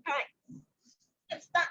Correct. It's done.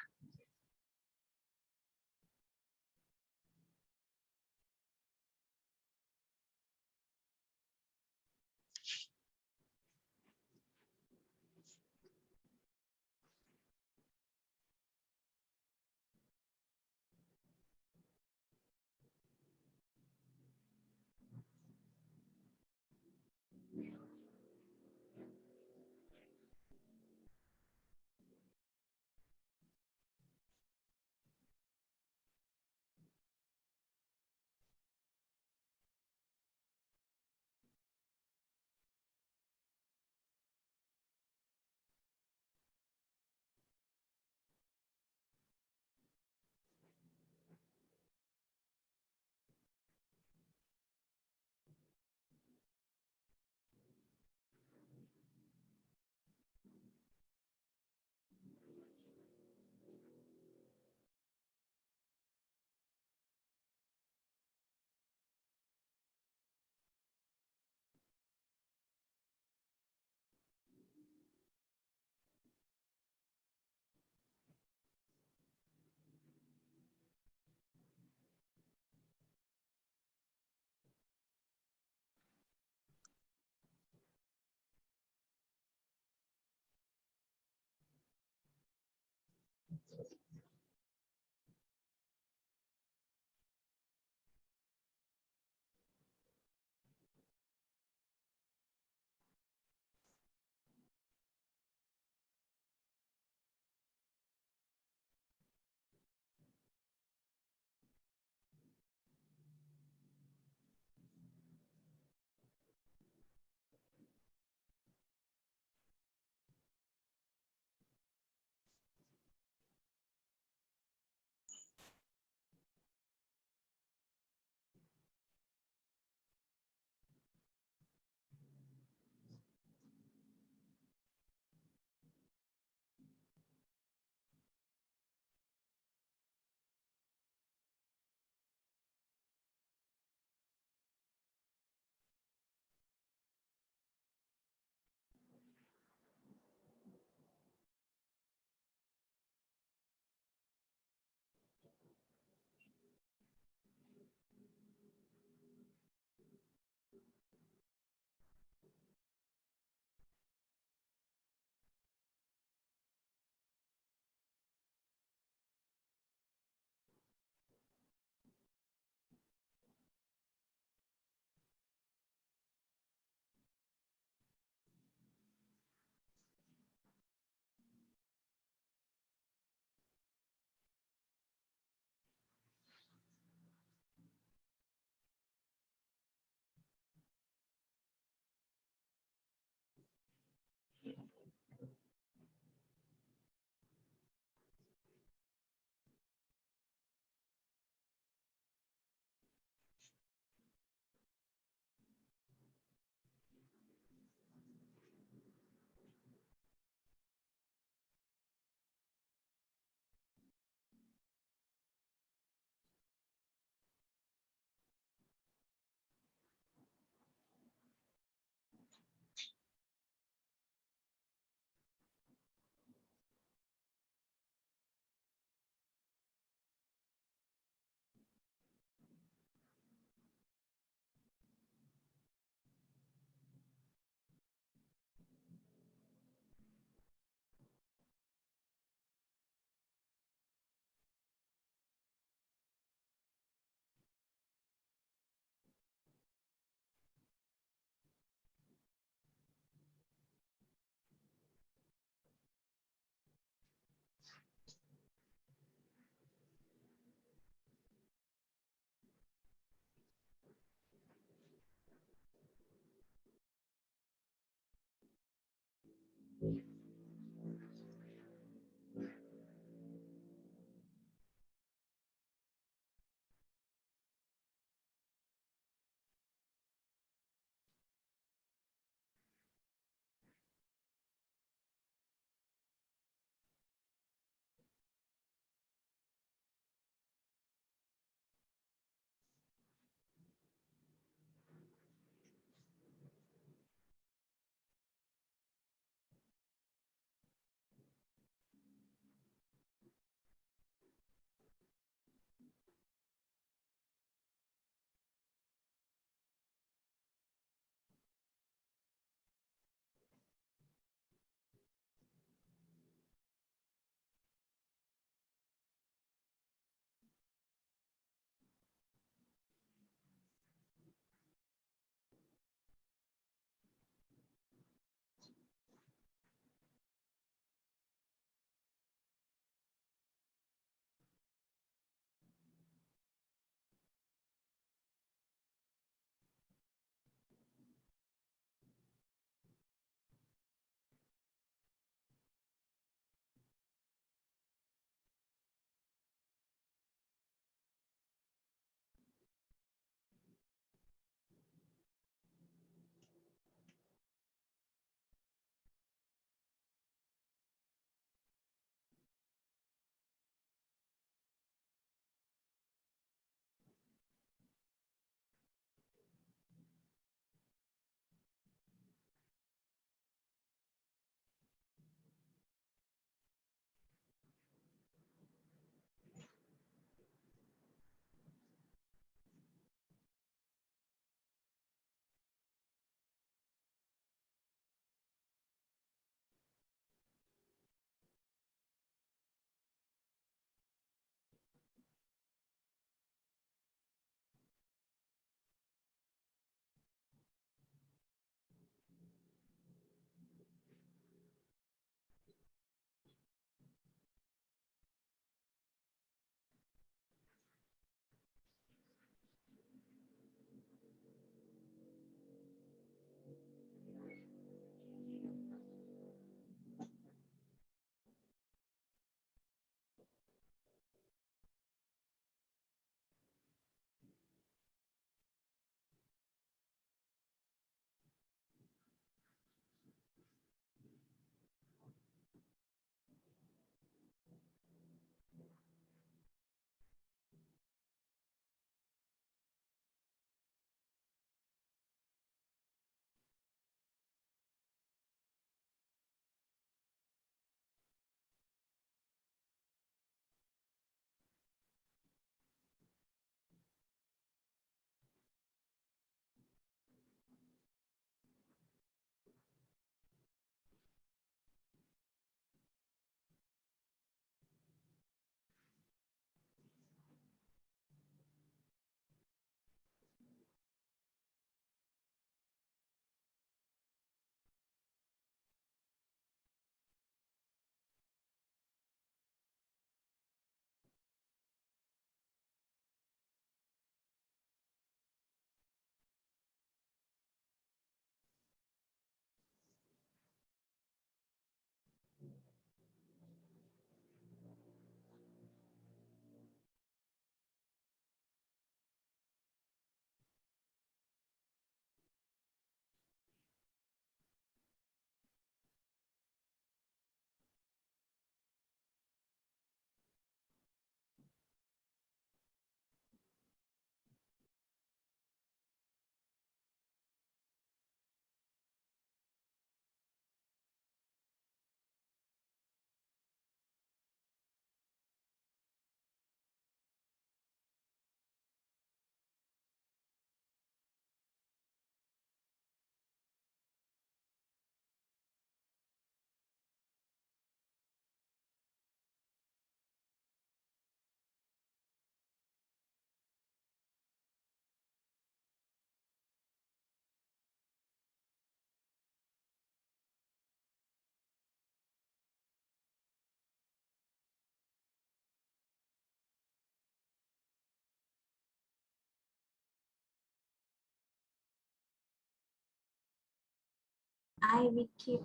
I will keep.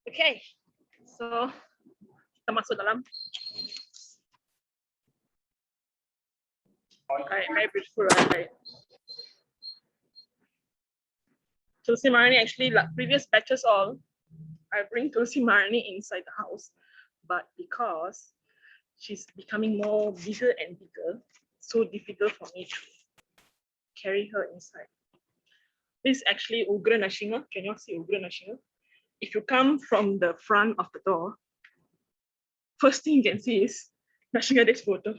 Okay, so kita masuk dalam. Very beautiful, right? Tulsi Marani, actually, like previous batches all, I bring Tulsi Marani inside the house, but because she's becoming more bigger and bigger, so difficult for me to carry her inside. This is actually Ugra Nashinga. Can you see Ugra Nashinga? If you come from the front of the door, first thing you can see is Nashinga De's photo.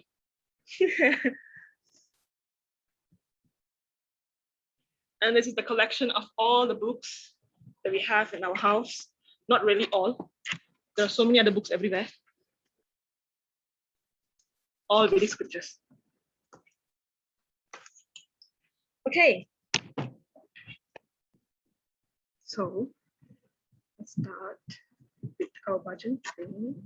And this is the collection of all the books that we have in our house. Not really all. There are so many other books everywhere. All Vedic scriptures. Okay. So let's start with our bhajan training.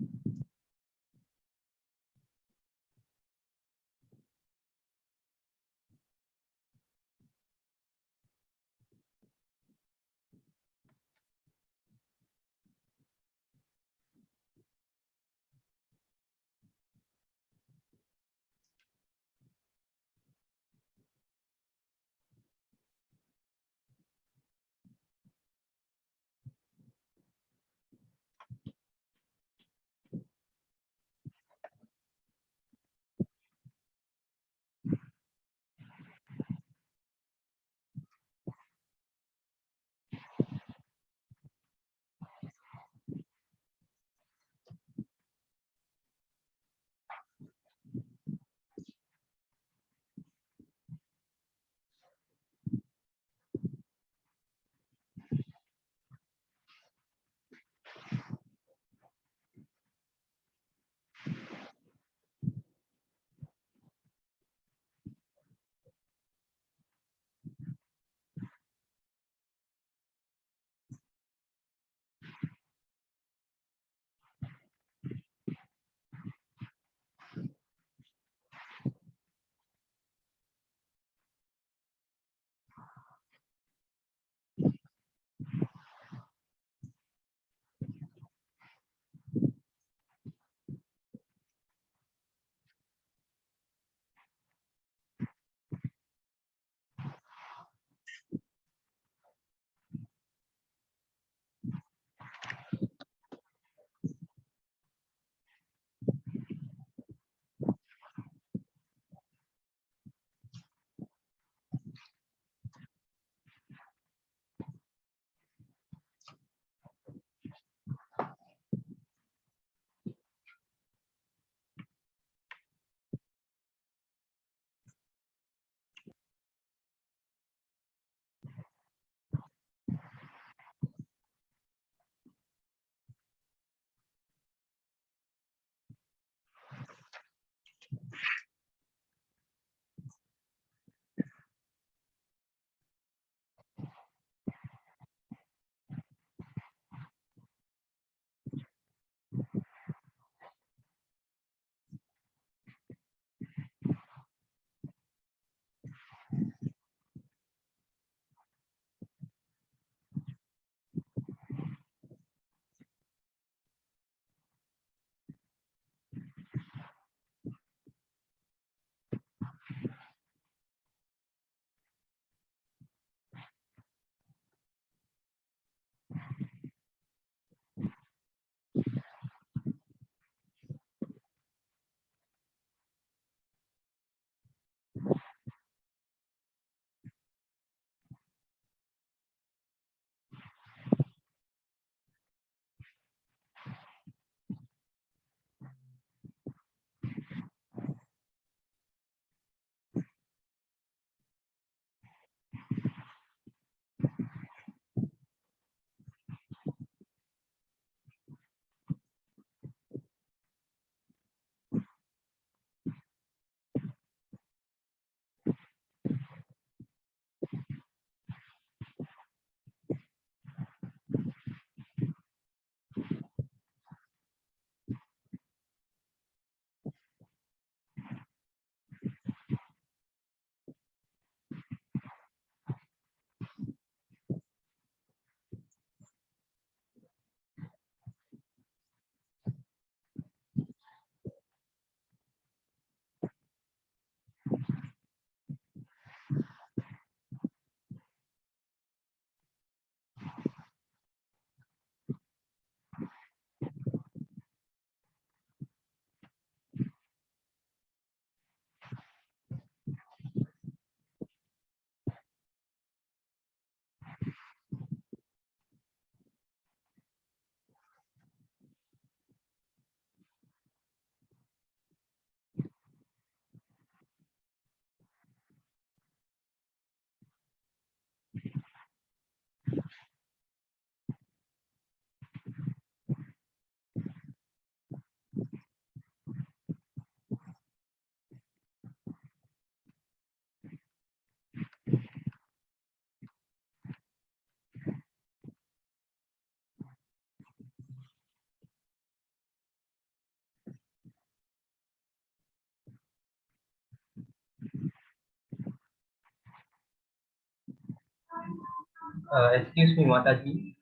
Excuse me, Mataji.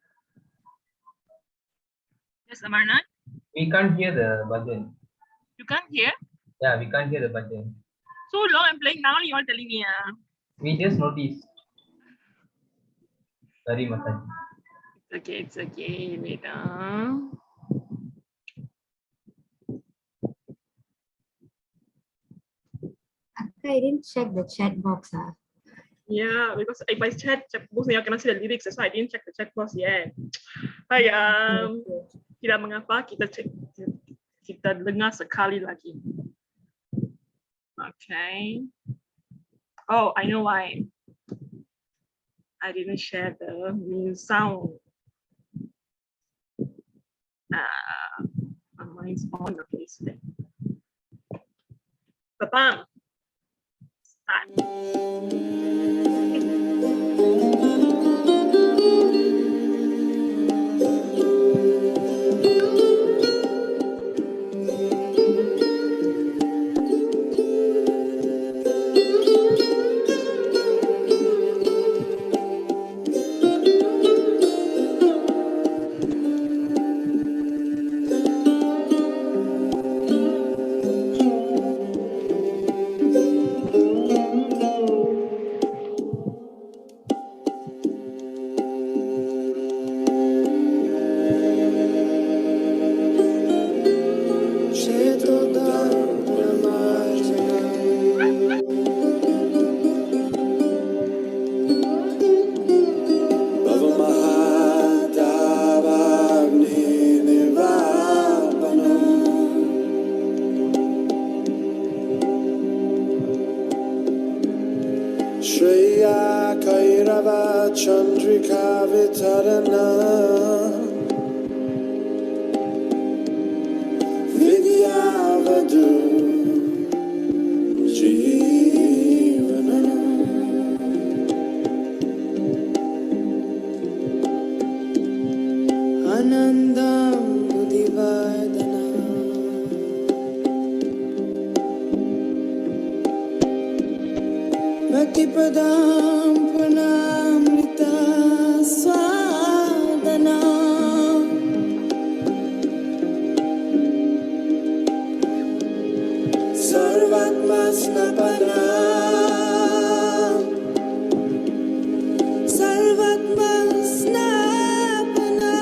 Yes, Amarnath? We can't hear the bhajan. You can't hear? Yeah, we can't hear the bhajan. So long I'm playing, now you are telling me. We just noticed. Sorry, Mataji. It's okay. Wait. I didn't check the chat box. Yeah, because if I chat box, you cannot see the lyrics, so I didn't check the chat box yet. Hai, tidak mengapa kita dengar sekali lagi. Okay. Oh, I know why. I didn't share the new sound. Mine's on. Okay, so Bam. Start. Chandrika Vitarana Vidyavadu Jeevana Anandam Udivadana Bhaktipadam Punamrita Swadana Sarvatma Snapana Sarvatma Snapana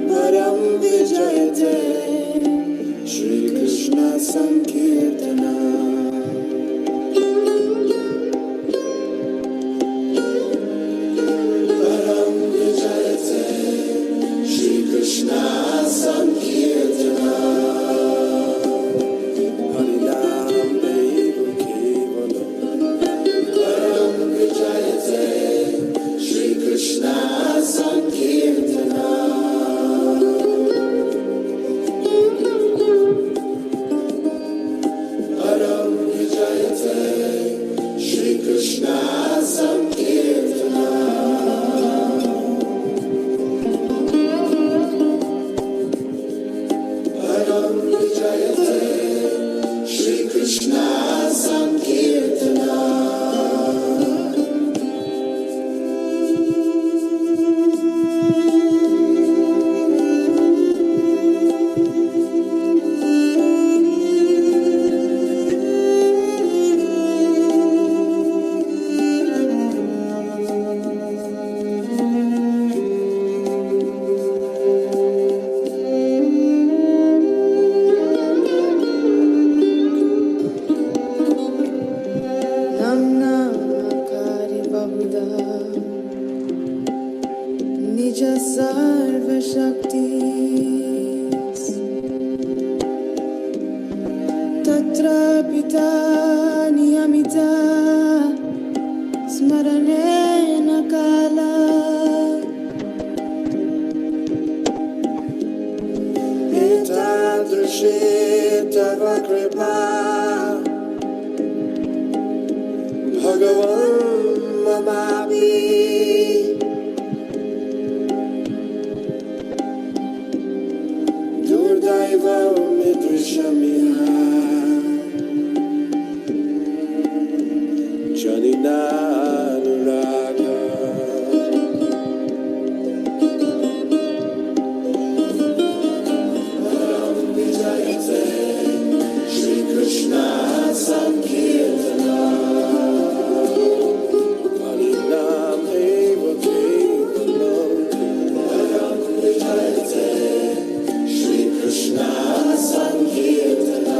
Param Vijayate Shri Krishna Sankirtana Param Vijayate Shri Krishna Sankirtana Harinam Devu Kevalam Param Vijayate Shri Krishna Sankirtana Param Vijayate Shri Krishna Sankirtana Param Vijayate Shri Krishna Sankirtana Namnamakari Bahuda Nija Sarva Shaktis Tatra Pita Niyamita Smaranena Kala Etadrishi Tava Kripa Bhagavan Mamapi Durdaiva Midrishamiha Anuraga. Param Vijayate Shri Krishna Sankirtana. Harinam Eva Kevalam. Param Vijayate Shri Krishna Sankirtana.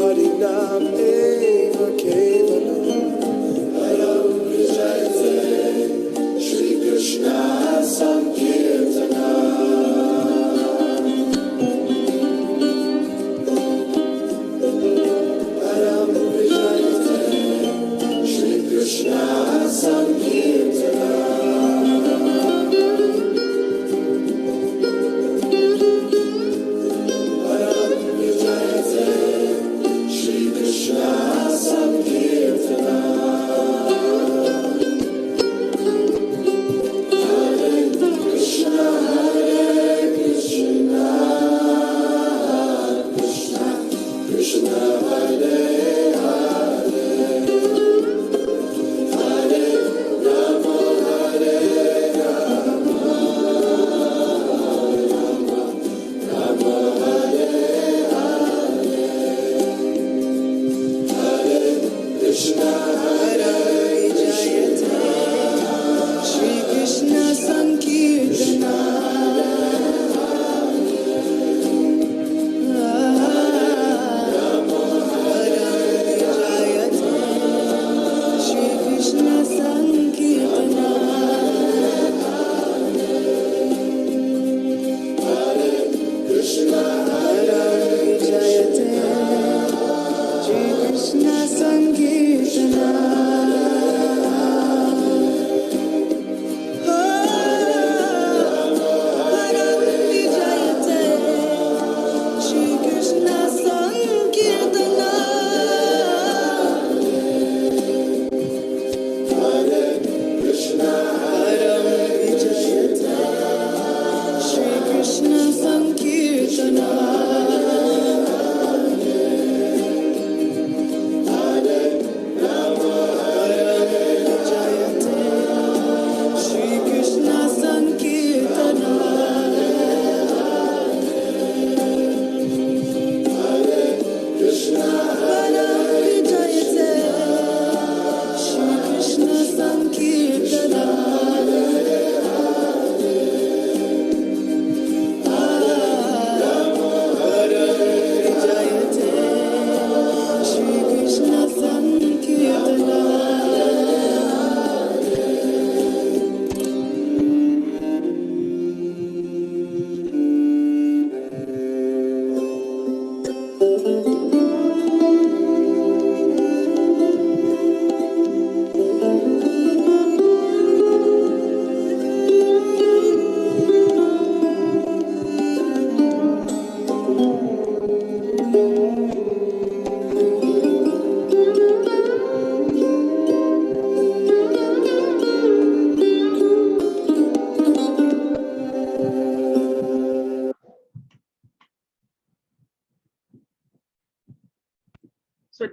Harinam Eva Kevalam.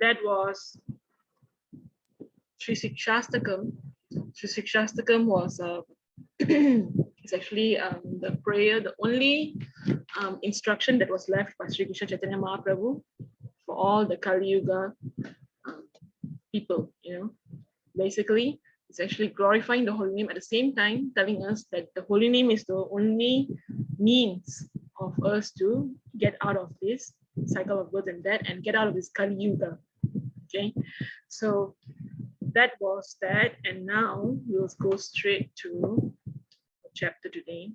that was Sri Sikshastakam. Sri Sikshastakam was it's actually the prayer, the only instruction that was left by Sri Krishna Chaitanya Mahaprabhu for all the Kali Yuga people, Basically, it's actually glorifying the holy name at the same time, telling us that the holy name is the only means of us to get out of this cycle of birth and death and get out of this Kali Yuga. Okay, so that was that, and now we'll go straight to the chapter today.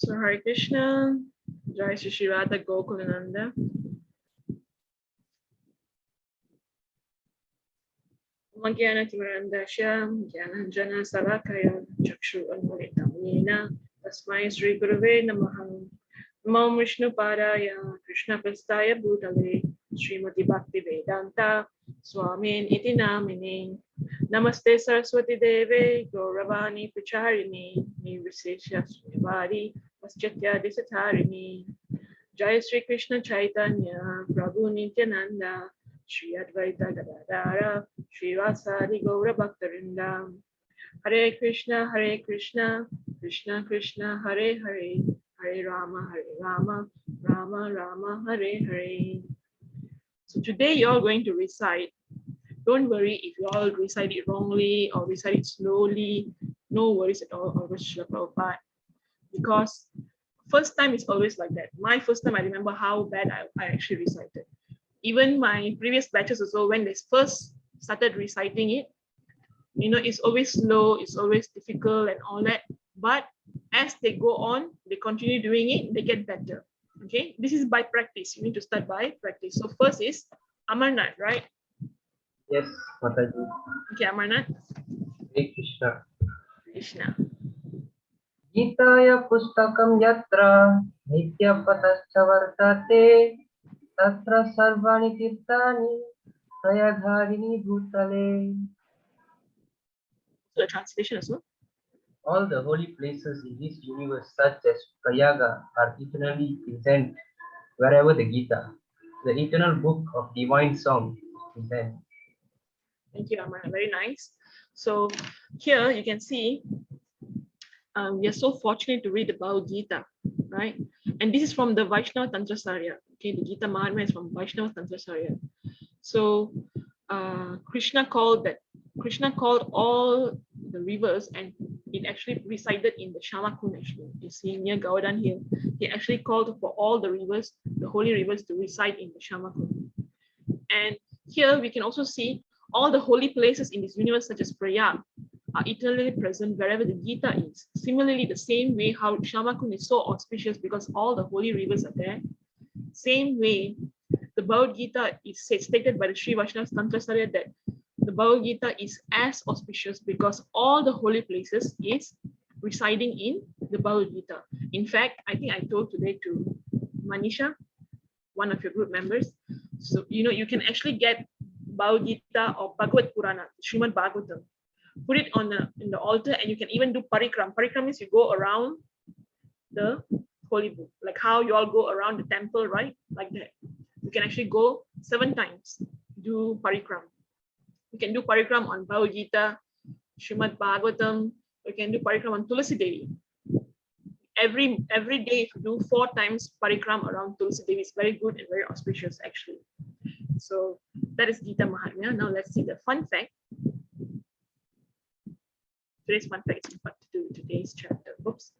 So Hare Krishna, Jai Shri Shri Radha Gokulananda. Magyana Timarandasya, Gyananjana Salakaya, Chakshu Anmolitam Yena, Tasmai Sri Gurave Namaha. Namo Vishnu Padaya, Krishna Prastaya Bhutale, Srimati Bhakti Vedanta, Swamin Iti Namine. Namaste Saraswati Deve, Gauravani Pracharini, Nirvisesha Srivari, Paschatya Disatarini. Jai Sri Krishna Chaitanya, Prabhu Nityananda, Shri Advaita Gadadara, Shri Vasari Gaura Bhaktarinda. Hare Krishna, Krishna Krishna, Hare Hare, Hare Rama, Rama Rama, Hare Hare. So today you're all going to recite. Don't worry if you all recite it wrongly or recite it slowly. No worries at all over Srila Prabhupada. Because first time is always like that. My first time, I remember how bad I actually recited. Even my previous batches also, when they first started reciting it, it's always slow, it's always difficult and all that. But as they go on, they continue doing it, they get better. Okay, this is by practice. You need to start by practice. So first is Amarnath, right? Yes, Mataji. Okay, Amarnath. Hare Krishna. Krishna. Gitaya pustakam yatra nityapatascha vartate tatra sarvani tirtani prayadharini bhutale. So the translation as well. All the holy places in this universe, such as Prayaga, are eternally present wherever the Gita, the eternal book of divine song, is present. Thank you, Amarnath. Very nice. So here you can see we are so fortunate to read the Bhagavad Gita, right? And this is from the Vaishnava Tantrasarya. Okay, the Gita Mahatmya is from Vaishnava Tantrasarya. So Krishna called all the rivers, and it actually resided in the Shamakun. Actually, you see near Govardhan Hill, he actually called for all the rivers, the holy rivers, to reside in the Shamakun. And here we can also see all the holy places in this universe, such as Prayag, are eternally present wherever the Gita is. Similarly, the same way how Shamakun is so auspicious because all the holy rivers are there. Same way, the Bhagavad Gita is stated by the Sri Vaishnava Tantrasarya that the Bhagavad Gita is as auspicious because all the holy places is residing in the Bhagavad Gita. In fact, I think I told today to Manisha, one of your group members, so you can actually get Bhagavad Gita or Bhagavad Purana, Srimad Bhagavatam, put it in the altar, and you can even do parikram. Parikram means you go around the holy book, like how you all go around the temple, right? Like that. You can actually go 7 times, do parikram. You can do parikram on Bhagavad Gita, Srimad Bhagavatam. You can do parikram on Tulasi Devi. Every day, if you do 4 times parikram around Tulasi Devi, it's very good and very auspicious, actually. So that is Gita Mahatmya. Now let's see the fun fact. Today's fun fact is what to do with today's chapter. Oops.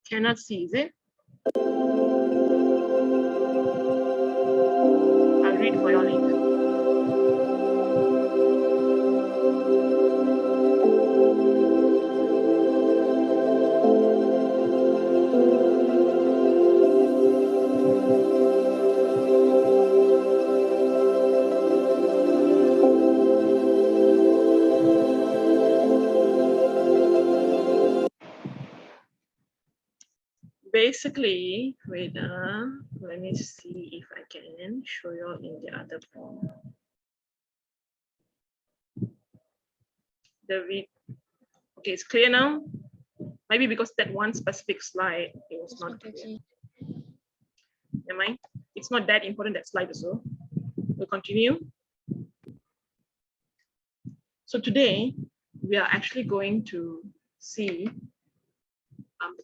Cannot see, is it? I'll read for you all later. Basically, wait, let me see if I can show you in the other form. Okay, it's clear now. Maybe because that one specific slide, it was not clear. Never mind. It's not that important, that slide also. We'll continue. So today, we are actually going to see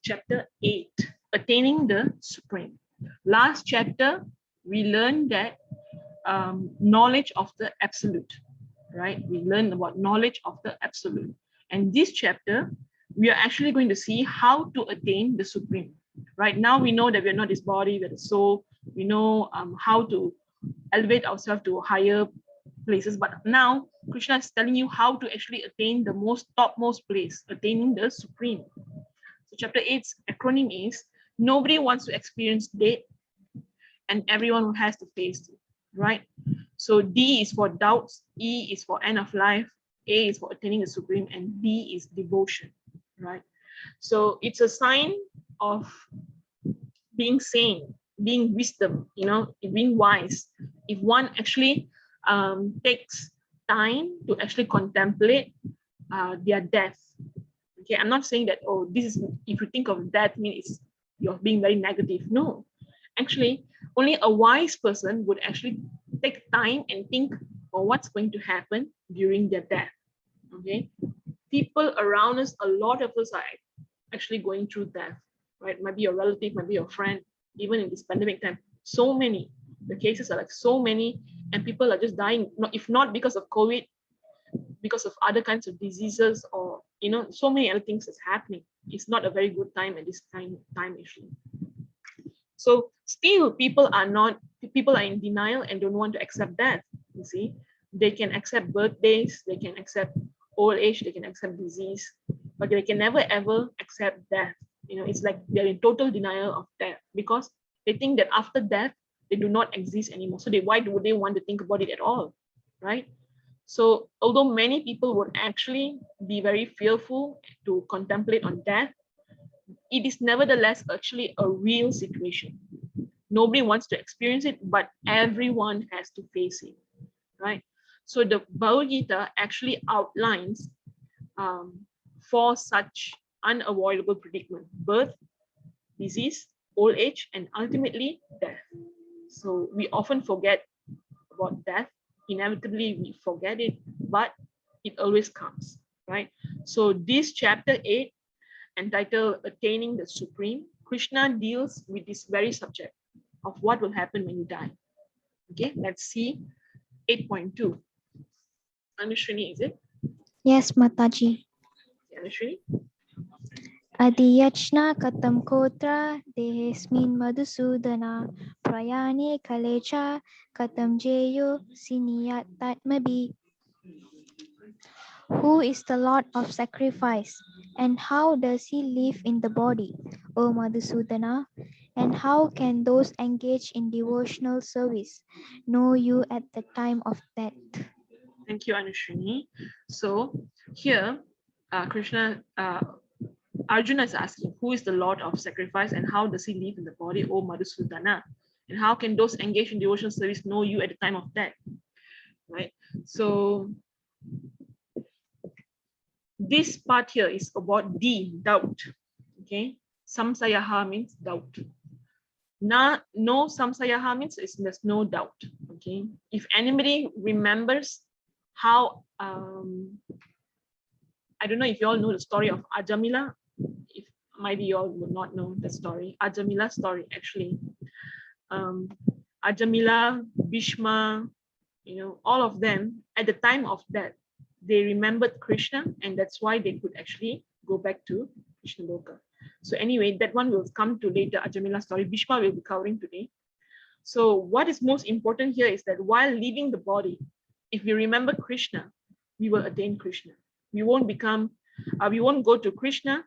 chapter 8, Attaining the Supreme. Last chapter, we learned that knowledge of the absolute, right? We learned about knowledge of the absolute. And this chapter, we are actually going to see how to attain the supreme. Right now, we know that we are not this body, we are the soul. We know how to elevate ourselves to higher places. But now, Krishna is telling you how to actually attain the topmost place, attaining the supreme. So chapter 8's acronym is, nobody wants to experience death, and everyone has to face it, right? So D is for doubts, E is for end of life, A is for attaining the supreme, and D is devotion, right? So it's a sign of being sane, being wisdom, being wise. If one actually takes time to actually contemplate their death. Okay, I'm not saying that, oh, this is, if you think of death, means you're being very negative. No, actually, only a wise person would actually take time and think of what's going to happen during their death. Okay, people around us, a lot of us are actually going through death, right? Maybe your relative, maybe your friend, even in this pandemic time, so many. The cases are like so many, and people are just dying, if not because of COVID, because of other kinds of diseases, or so many other things that's happening. It's not a very good time at this time actually. So still people are in denial and don't want to accept death. You see, they can accept birthdays, they can accept old age, they can accept disease, but they can never ever accept death. It's like they're in total denial of death, because they think that after death they do not exist anymore. So why would they want to think about it at all, right? So although many people would actually be very fearful to contemplate on death, it is nevertheless actually a real situation. Nobody wants to experience it, but everyone has to face it, right? So the Bhagavad Gita actually outlines 4 such unavoidable predicament: birth, disease, old age, and ultimately death. So we often forget about death. Inevitably we forget it, but it always comes, right? So this chapter 8, entitled Attaining the Supreme, Krishna deals with this very subject of what will happen when you die. Okay, let's see 8.2. Anushrini, is it? Yes, Mataji. Anushrini? Adiyachna katam kotra dehesmin madhusudana prayane kalecha katam jeyo siniyat tatmabi. Who is the Lord of sacrifice, and how does he live in the body, O Madhusudana? And how can those engaged in devotional service know you at the time of death? Thank you, Anushrini. So here, Arjuna is asking, who is the Lord of sacrifice, and how does he live in the body, O Madhusudana? And how can those engaged in devotional service know you at the time of death? Right? So this part here is about doubt. Okay, samsayaha means doubt. No samsayaha means there's no doubt. Okay, if anybody remembers how I don't know if you all know the story of Ajamila. If maybe you all would not know the story. Ajamila story actually. Ajamila, Bhishma, all of them at the time of death, they remembered Krishna, and that's why they could actually go back to Krishna Loka. So anyway, that one will come to later. Ajamila story, Bhishma will be covering today. So what is most important here is that while leaving the body, if we remember Krishna, we will attain Krishna. We won't become, we won't go to Krishna.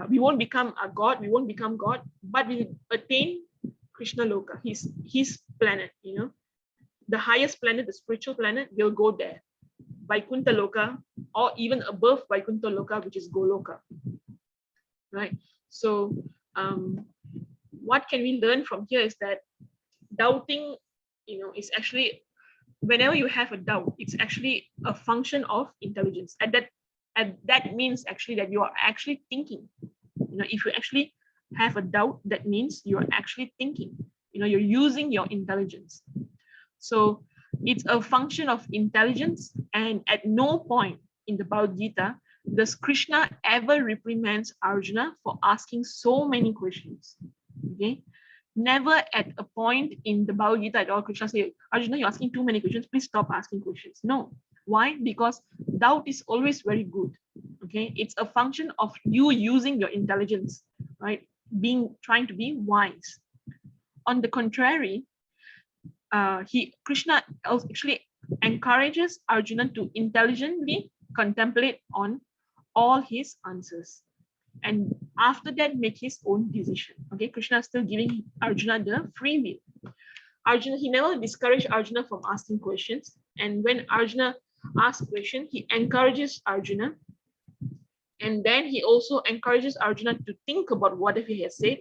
We won't become a god. We won't become God, but we attain Krishna Loka, his planet. You know, the highest planet, the spiritual planet, will go there, Vaikuntha Loka, or even above Vaikuntha Loka, which is Goloka. Right. So, what can we learn from here is that doubting, you know, is actually, whenever you have a doubt, it's actually a function of intelligence. And that means actually that you are actually thinking. You know, if you actually have a doubt, that means you are actually thinking. You know, you're using your intelligence. So it's a function of intelligence, and at no point in the Bhagavad Gita does Krishna ever reprimands Arjuna for asking so many questions. Okay, never at a point in the Bhagavad Gita at all Krishna say, Arjuna, you're asking too many questions, please stop asking questions. No. Why? Because doubt is always very good. Okay, it's a function of you using your intelligence, right? Trying to be wise. On the contrary, Krishna actually encourages Arjuna to intelligently contemplate on all his answers, and after that make his own decision. Okay, Krishna is still giving Arjuna the free will. Arjuna, he never discouraged Arjuna from asking questions, and when Arjuna asks question, he encourages Arjuna, and then he also encourages Arjuna to think about whatever he has said,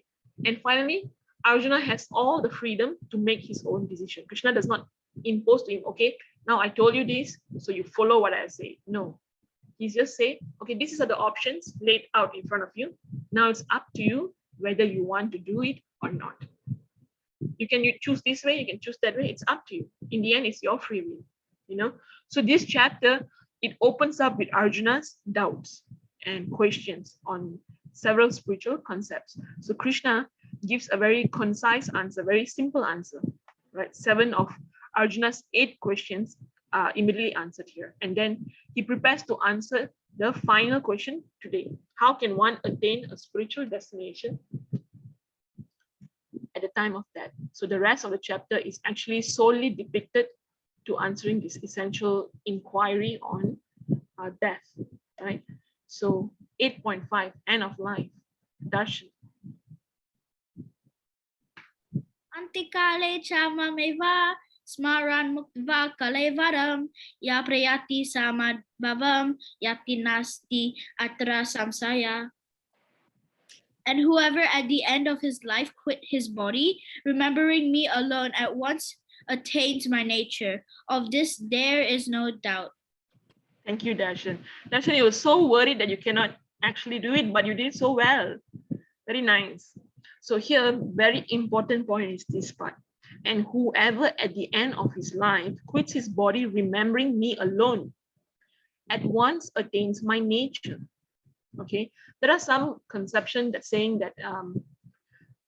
and finally Arjuna has all the freedom to make his own decision. Krishna does not impose to him, okay, now I told you this, so you follow what I say. No, he just say, okay, these are the options laid out in front of you. Now it's up to you whether you want to do it or not. You can choose this way, you can choose that way. It's up to you. In the end, it's your free will. You know. So this chapter, it opens up with Arjuna's doubts and questions on several spiritual concepts. So Krishna gives a very concise answer, very simple answer. Right, 7 of Arjuna's 8 questions are immediately answered here, and then he prepares to answer the final question today. How can one attain a spiritual destination at the time of death? So the rest of the chapter is actually solely depicted to answering this essential inquiry on death, right? So 8.5, end of life, darshan. Antikale chamameva smaran muktva kalevaram ya prayati samadbhavam yati nasti atra samsaya. And whoever at the end of his life quit his body, remembering me alone at once attains my nature. Of this there is no doubt. Thank you, Darshan. Darshan, you were so worried that you cannot actually do it, but you did so well. Very nice. So here, very important point is this part. And whoever at the end of his life quits his body, remembering me alone, at once attains my nature. Okay, there are some conception that saying that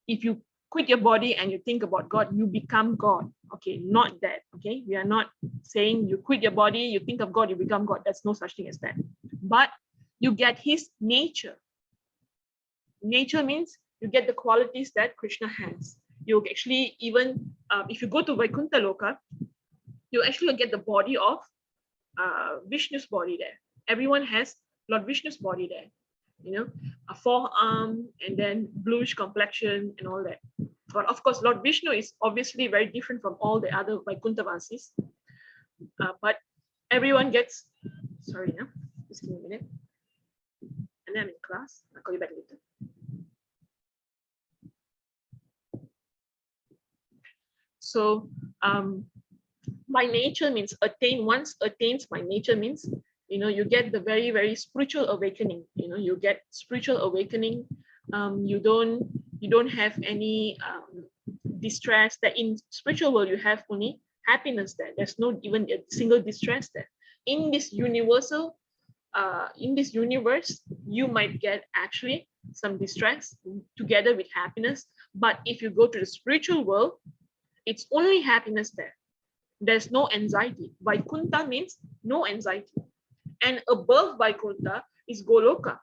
if you quit your body and you think about God, you become God. Okay, not that. Okay, we are not saying you quit your body, you think of God, you become God. There's no such thing as that. But you get his nature. Nature means you get the qualities that Krishna has. You actually, even if you go to Vaikuntha Loka, you actually get the body of Vishnu's body there. Everyone has Lord Vishnu's body there. You know, a forearm and then bluish complexion and all that. But of course, Lord Vishnu is obviously very different from all the other Vaikuntha-vasis. But everyone gets, sorry, no? Just give me a minute. And then I'm in class. I'll call you back later. So my nature means attain. Once attains my nature means, you know, you get the very, very spiritual awakening. You know, you get spiritual awakening. You don't have any distress. That in spiritual world you have only happiness there. There's no even a single distress there. In this universal, in this universe, you might get actually some distress together with happiness. But if you go to the spiritual world, it's only happiness there. There's no anxiety. Vaikuntha means no anxiety. And above Vaikuntha is Goloka.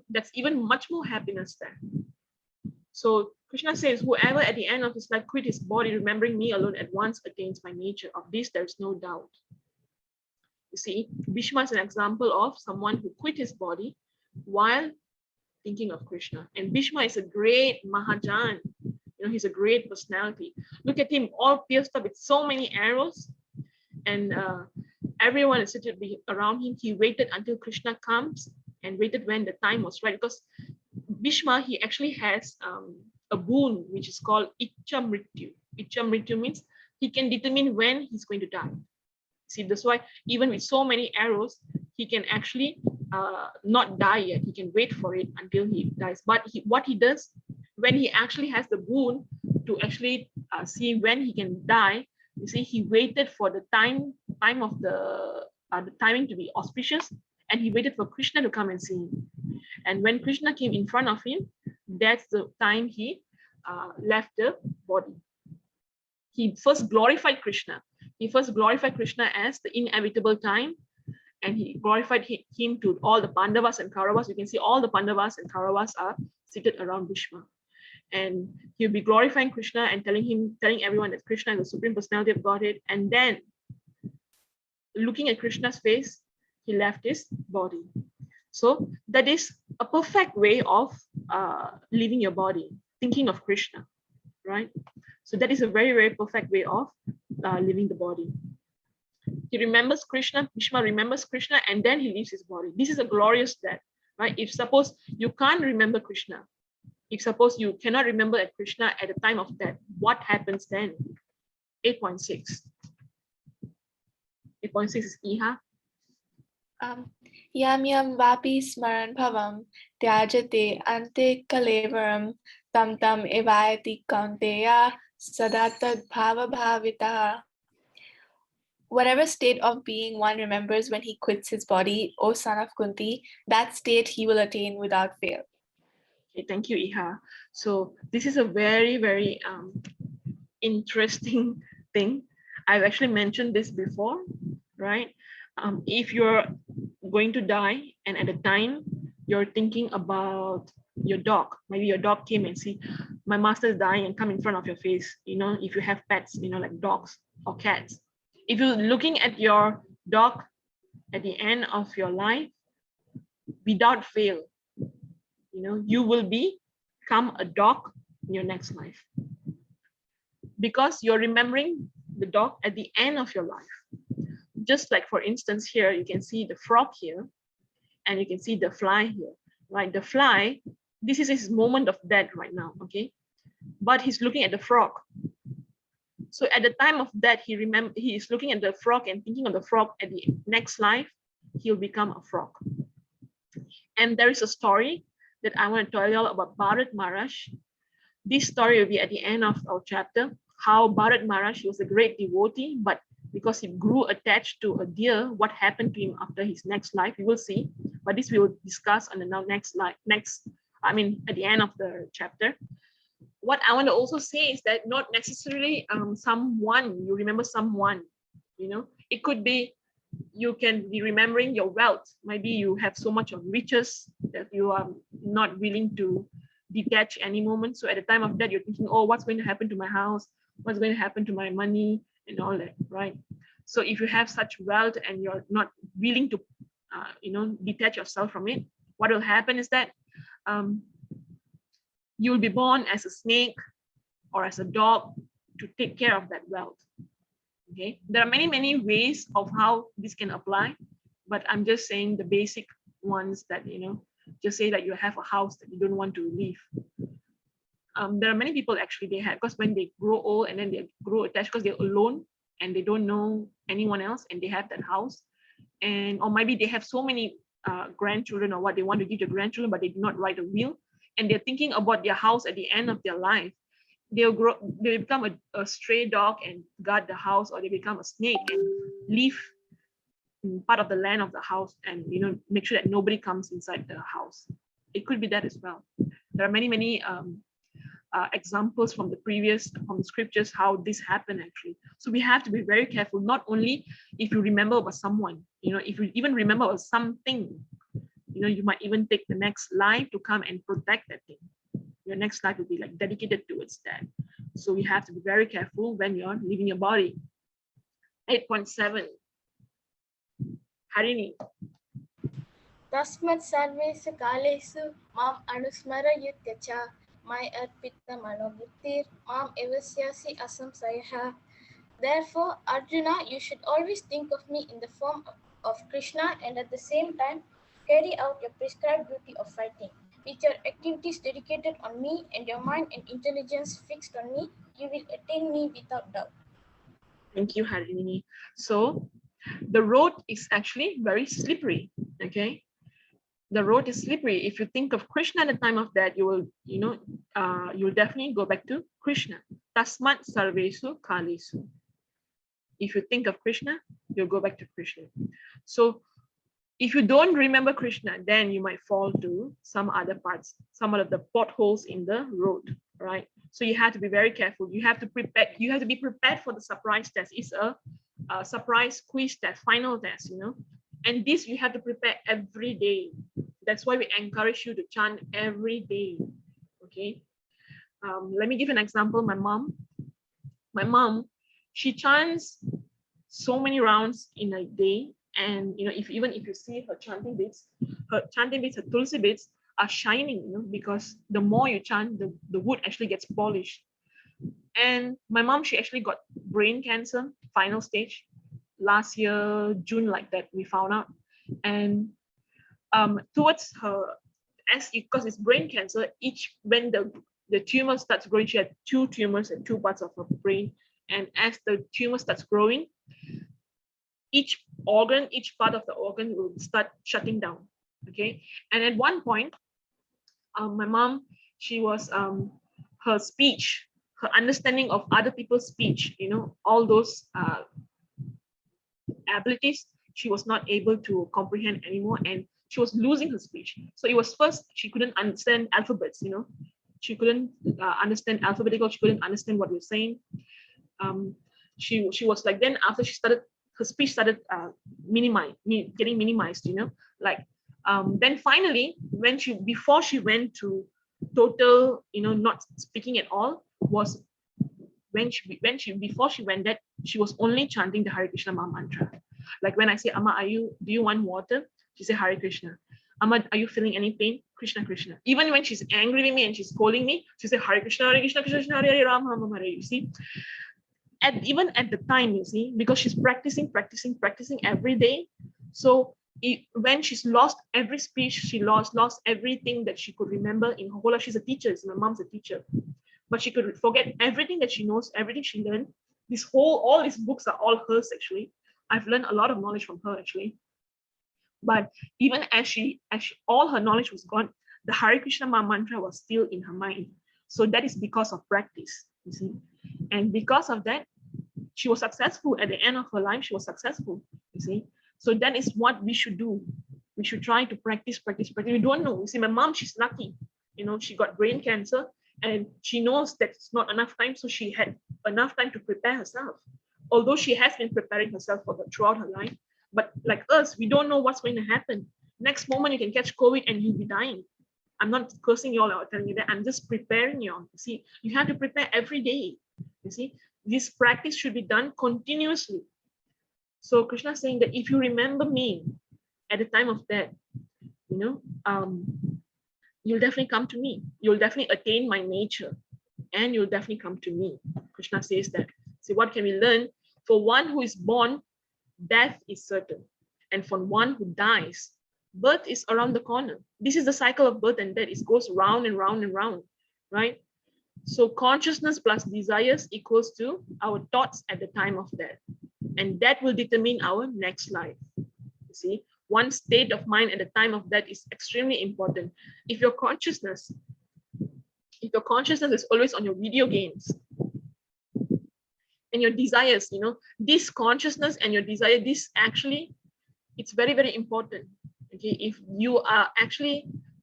That's even much more happiness there. So Krishna says, whoever at the end of his life quit his body, remembering me alone at once attains my nature. Of this, there is no doubt. You see, Bhishma is an example of someone who quit his body while thinking of Krishna. And Bhishma is a great Mahajan. He's a great personality. Look at him, all pierced up with so many arrows. And everyone is sitting around him. He waited until Krishna comes and waited when the time was right. Because Bhishma, he actually has a boon, which is called Icha Mrityu. Icha Mrityu means he can determine when he's going to die. See, that's why even with so many arrows, he can actually not die yet. He can wait for it until he dies. But what he does, when he actually has the boon to actually see when he can die, you see, he waited for the time of the timing to be auspicious, and he waited for Krishna to come and see him. And when Krishna came in front of him, that's the time he left the body. He first glorified Krishna. He first glorified Krishna as the inevitable time, and he glorified him to all the Pandavas and Kauravas. You can see all the Pandavas and Kauravas are seated around Bhishma. And he'll be glorifying Krishna and telling everyone that Krishna is the Supreme Personality of Godhead. And then, looking at Krishna's face, he left his body. So that is a perfect way of leaving your body, thinking of Krishna, right? So that is a very, very perfect way of leaving the body. He remembers Krishna, Bhishma remembers Krishna, and then he leaves his body. This is a glorious death, right? If suppose you can't remember Krishna, if suppose you cannot remember at Krishna at the time of death, what happens then? 8.6. 8.6 is Iha. Yam yam vapi smaran bhavam tyajate ante kalevaram tam tam evayati kaunteya sadatad bhava bhavitaha. Whatever state of being one remembers when he quits his body, O son of Kunti, that state he will attain without fail. Okay, thank you, Iha. So this is a very, very interesting thing. I've actually mentioned this before, right? If you're going to die and at the time you're thinking about your dog, maybe your dog came and see, my master is dying, and come in front of your face, if you have pets, like dogs or cats. If you're looking at your dog at the end of your life, without fail, you will become a dog in your next life, because you're remembering the dog at the end of your life. Just like, for instance, here you can see the frog here, and you can see the fly here, right? The fly, this is his moment of death right now, okay? But he's looking at the frog. So at the time of death, he is looking at the frog and thinking of the frog. At the next life, he'll become a frog. And there is a story that I want to tell you all about Bharat Maharaj. This story will be at the end of our chapter, how Bharat Maharaj, he was a great devotee, but because he grew attached to a deer, what happened to him after his next life, we will see. But this we will discuss on the next at the end of the chapter. What I want to also say is that not necessarily someone, you remember someone, it could be, you can be remembering your wealth. Maybe you have so much of riches that you are not willing to detach any moment. So at the time of death, you're thinking, oh, what's going to happen to my house? What's going to happen to my money and all that, right? So if you have such wealth and you're not willing to, detach yourself from it, what will happen is that you will be born as a snake or as a dog to take care of that wealth. Okay, there are many, many ways of how this can apply, but I'm just saying the basic ones that, just say that you have a house that you don't want to leave. There are many people actually, they have, because when they grow old and then they grow attached because they're alone and they don't know anyone else and they have that house, or maybe they have so many grandchildren or what they want to give to grandchildren, but they do not write a will, and they're thinking about their house at the end of their life. They become a stray dog and guard the house, or they become a snake and live in part of the land of the house and make sure that nobody comes inside the house. It could be that as well. There are many, many examples from the scriptures how this happened actually. So we have to be very careful, not only if you remember about someone, if you even remember about something, You know, you might even take the next life to come and protect that thing. Your next life will be like dedicated towards that. So you have to be very careful when you're leaving your body. 8.7. Harini. तस्मत् सर्वेषु कालेषु माम् अनुस्मरयुत्य च मयि अर्पिता मनोबुद्धिर् माम् एवस्यासि असंशयः. Therefore, Arjuna, you should always think of me in the form of Krishna and at the same time carry out your prescribed duty of fighting. With your activities dedicated on me and your mind and intelligence fixed on me, you will attain me without doubt. Thank you, Harini. So the road is actually very slippery. Okay. The road is slippery. If you think of Krishna at the time of that, you will, you will definitely go back to Krishna. Tasmat sarvesu kalesu. If you think of Krishna, you'll go back to Krishna. So if you don't remember Krishna, then you might fall to some other parts, some of the potholes in the road, right? So you have to be very careful. You have to prepare. You have to be prepared for the surprise test. It's a surprise quiz test, final test, and this you have to prepare every day. That's why we encourage you to chant every day. Okay. Let me give an example. My mom, she chants so many rounds in a day, and if you see her chanting bits, her tulsi bits are shining, because the more you chant, the wood actually gets polished. And my mom, she actually got brain cancer, final stage, last year June, like that we found out. And towards her, because it's brain cancer, when the tumor starts growing, she had 2 tumors at 2 parts of her brain. And as the tumor starts growing, each part of the organ will start shutting down. Okay. And at one point, my mom, she was, her speech, her understanding of other people's speech, all those abilities, she was not able to comprehend anymore, and she was losing her speech. So it was first, she couldn't understand alphabets, she couldn't understand alphabetical, she couldn't understand what we were saying. She was like, then after her speech started getting minimized, then finally, before she went to total, not speaking at all, was before she went that, she was only chanting the Hare Krishna Maha Mantra. Like when I say, Amma, do you want water? She said, Hare Krishna. Amma, are you feeling any pain? Krishna, Krishna. Even when she's angry with me and she's scolding me, she said, Hare Krishna, Hare Krishna, Krishna Krishna, Hare Hare, Ram Ram Hare. You see, even at the time, because she's practicing every day. So when she's lost every speech, she lost everything that she could remember in her whole life. She's a teacher. My mom's a teacher, but she could forget everything that she knows, everything she learned. All these books are all hers actually. I've learned a lot of knowledge from her actually. But even as she all her knowledge was gone, the Hare Krishna Maha Mantra was still in her mind. So that is because of practice, you see. And because of that, she was successful. At the end of her life, she was successful, you see. So that is what we should do. We should try to practice. We don't know. You see, my mom, she's lucky. She got brain cancer, and she knows that it's not enough time. So she had enough time to prepare herself. Although she has been preparing herself throughout her life. But like us, we don't know what's going to happen. Next moment, you can catch COVID and you'll be dying. I'm not cursing you all or telling you that. I'm just preparing you all. You see, you have to prepare every day. You see, this practice should be done continuously. So Krishna is saying that if you remember me at the time of death, you'll definitely come to me. You'll definitely attain my nature, and you'll definitely come to me. Krishna says that. See, what can we learn? For one who is born, death is certain. And for one who dies, birth is around the corner. This is the cycle of birth and death. It goes round and round and round, right? So consciousness plus desires equals to our thoughts at the time of death. And that will determine our next life. You see, one state of mind at the time of death is extremely important. If your consciousness is always on your video games, and your desires, this consciousness and your desire, it's very, very important. Okay, if you are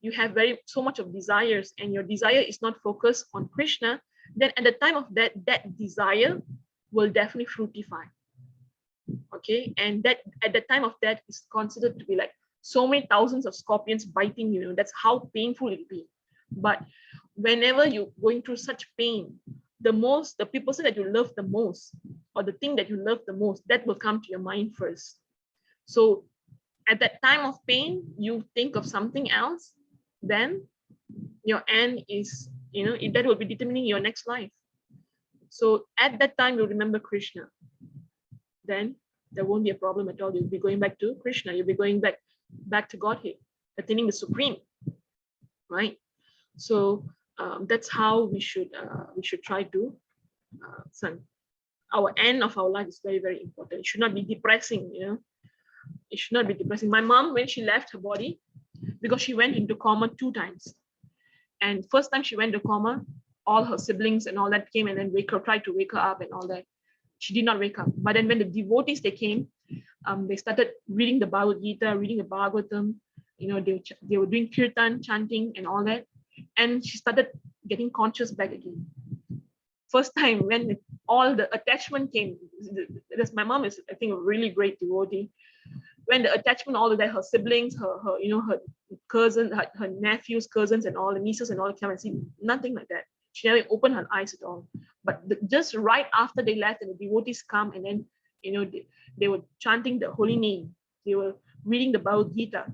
you have so much of desires, and your desire is not focused on Krishna, then at the time of that desire will definitely fructify. Okay, and that at the time of that is considered to be like so many thousands of scorpions biting you. That's how painful it be. But whenever you're going through such pain, the person that you love the most, or the thing that you love the most, that will come to your mind first. So at that time of pain, you think of something else, then your end is, that will be determining your next life. So at that time, you'll remember Krishna. Then there won't be a problem at all. You'll be going back to Krishna. You'll be going back to Godhead, attaining the supreme, right? So that's how we should try to. Our end of our life is very, very important. It should not be depressing. It should not be depressing. My mom, when she left her body, because she went into coma 2 times, and first time she went to coma, all her siblings and all that came and then tried to wake her up and all that. She did not wake up. But then when the devotees, they came, they started reading the Bhagavad Gita, reading the Bhagavatam, they were doing kirtan, chanting and all that. And she started getting conscious back again. First time when all the attachment came, my mom is, I think, a really great devotee. When the attachment, all of that, her siblings, her cousins, her nephews, cousins, and all the nieces and all came and see, nothing like that. She never opened her eyes at all. But just right after they left, and the devotees come, and then they were chanting the holy name. They were reading the Bhagavad Gita.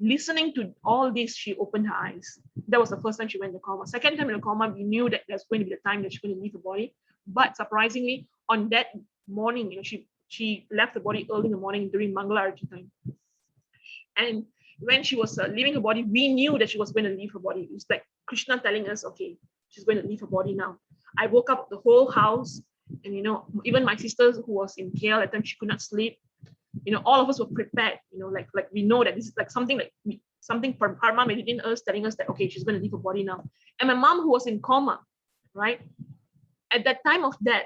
Listening to all this, she opened her eyes. That was the first time she went to coma. Second time in the coma, we knew that there's going to be the time that she's going to leave the body. But surprisingly, on that morning, she left the body early in the morning during Mangala Arati time. And when she was leaving her body, we knew that she was going to leave her body. It's like Krishna telling us, okay, she's going to leave her body now. I woke up the whole house, and even my sister who was in KL at the time, she could not sleep. All of us were prepared. Like we know that this is like something from Karma within us telling us that, okay, she's going to leave her body now. And my mom, who was in coma, right, at that time of death,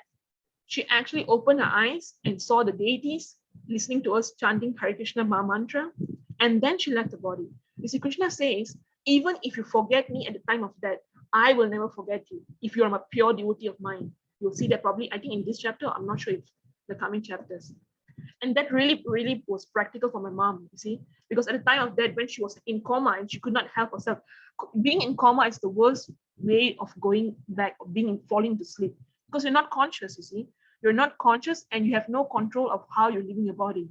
she actually opened her eyes and saw the deities listening to us chanting Hare Krishna Maha Mantra, and then she left the body. You see, Krishna says, even if you forget me at the time of death, I will never forget you. If you are a pure devotee of mine, you'll see that probably, I think in this chapter, I'm not sure if the coming chapters. And that really, really was practical for my mom, you see, because at the time of death, when she was in coma and she could not help herself, being in coma is the worst way of going back, or falling to sleep, because you're not conscious, you see. You're not conscious and you have no control of how you're leaving your body.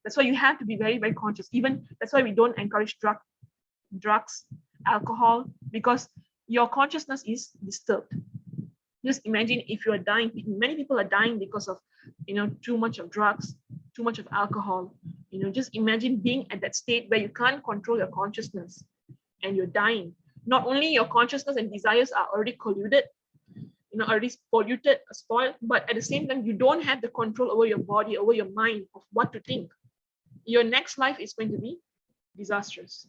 That's why you have to be very, very conscious. Even that's why we don't encourage drugs, alcohol, because your consciousness is disturbed. Just imagine if you are dying. Many people are dying because of too much of drugs, too much of alcohol. Just imagine being at that state where you can't control your consciousness and you're dying. Not only your consciousness and desires are already colluded, already polluted, spoiled, but at the same time, you don't have the control over your body, over your mind, of what to think. Your next life is going to be disastrous.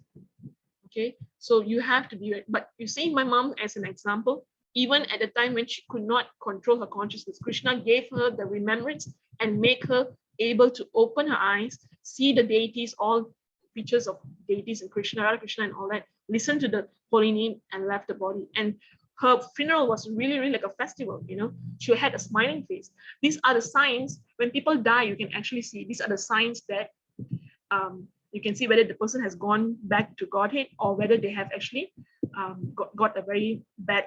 Okay, so you have to be. But you see, my mom as an example, even at the time when she could not control her consciousness, Krishna gave her the remembrance and make her able to open her eyes, see the deities, all features of deities and Krishna, Radha Krishna and all that, listen to the holy name, and left the body. And her funeral was really, really like a festival. She had a smiling face. These are the signs when people die. You can actually see these are the signs that you can see whether the person has gone back to Godhead or whether they have actually got a very bad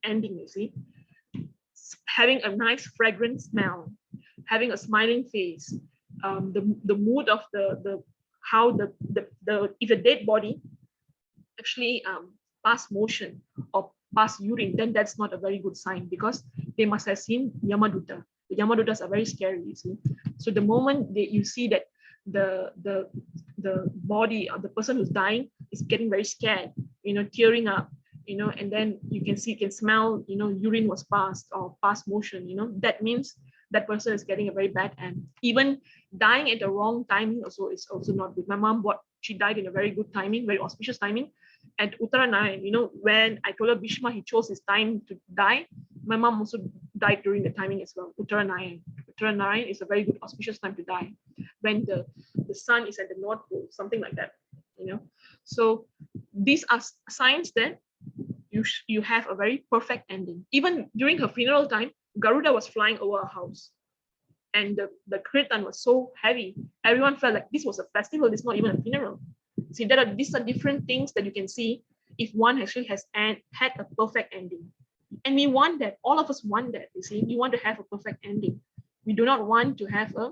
ending. You see, having a nice fragrant smell, having a smiling face, the mood of if a dead body actually pass motion or pass urine, then that's not a very good sign, because they must have seen Yamaduta. The Yamadutas are very scary, you see. So the moment you see that the body of the person who's dying is getting very scared, tearing up, and then you can smell, urine was passed or past motion, that means that person is getting a very bad end. Even dying at the wrong timing also is also not good. My mom, she died in a very good timing, very auspicious timing. At Uttaranayan, when I told her Bhishma, he chose his time to die, my mom also died during the timing as well. Uttaranayan is a very good auspicious time to die, when the sun is at the North Pole, something like that. So these are signs that you have a very perfect ending. Even during her funeral time, Garuda was flying over our house, and the kirtan was so heavy. Everyone felt like this was a festival, this is not even a funeral. See, these are different things that you can see if one actually has had a perfect ending. And we want that, all of us want that, you see. We want to have a perfect ending. We do not want to have a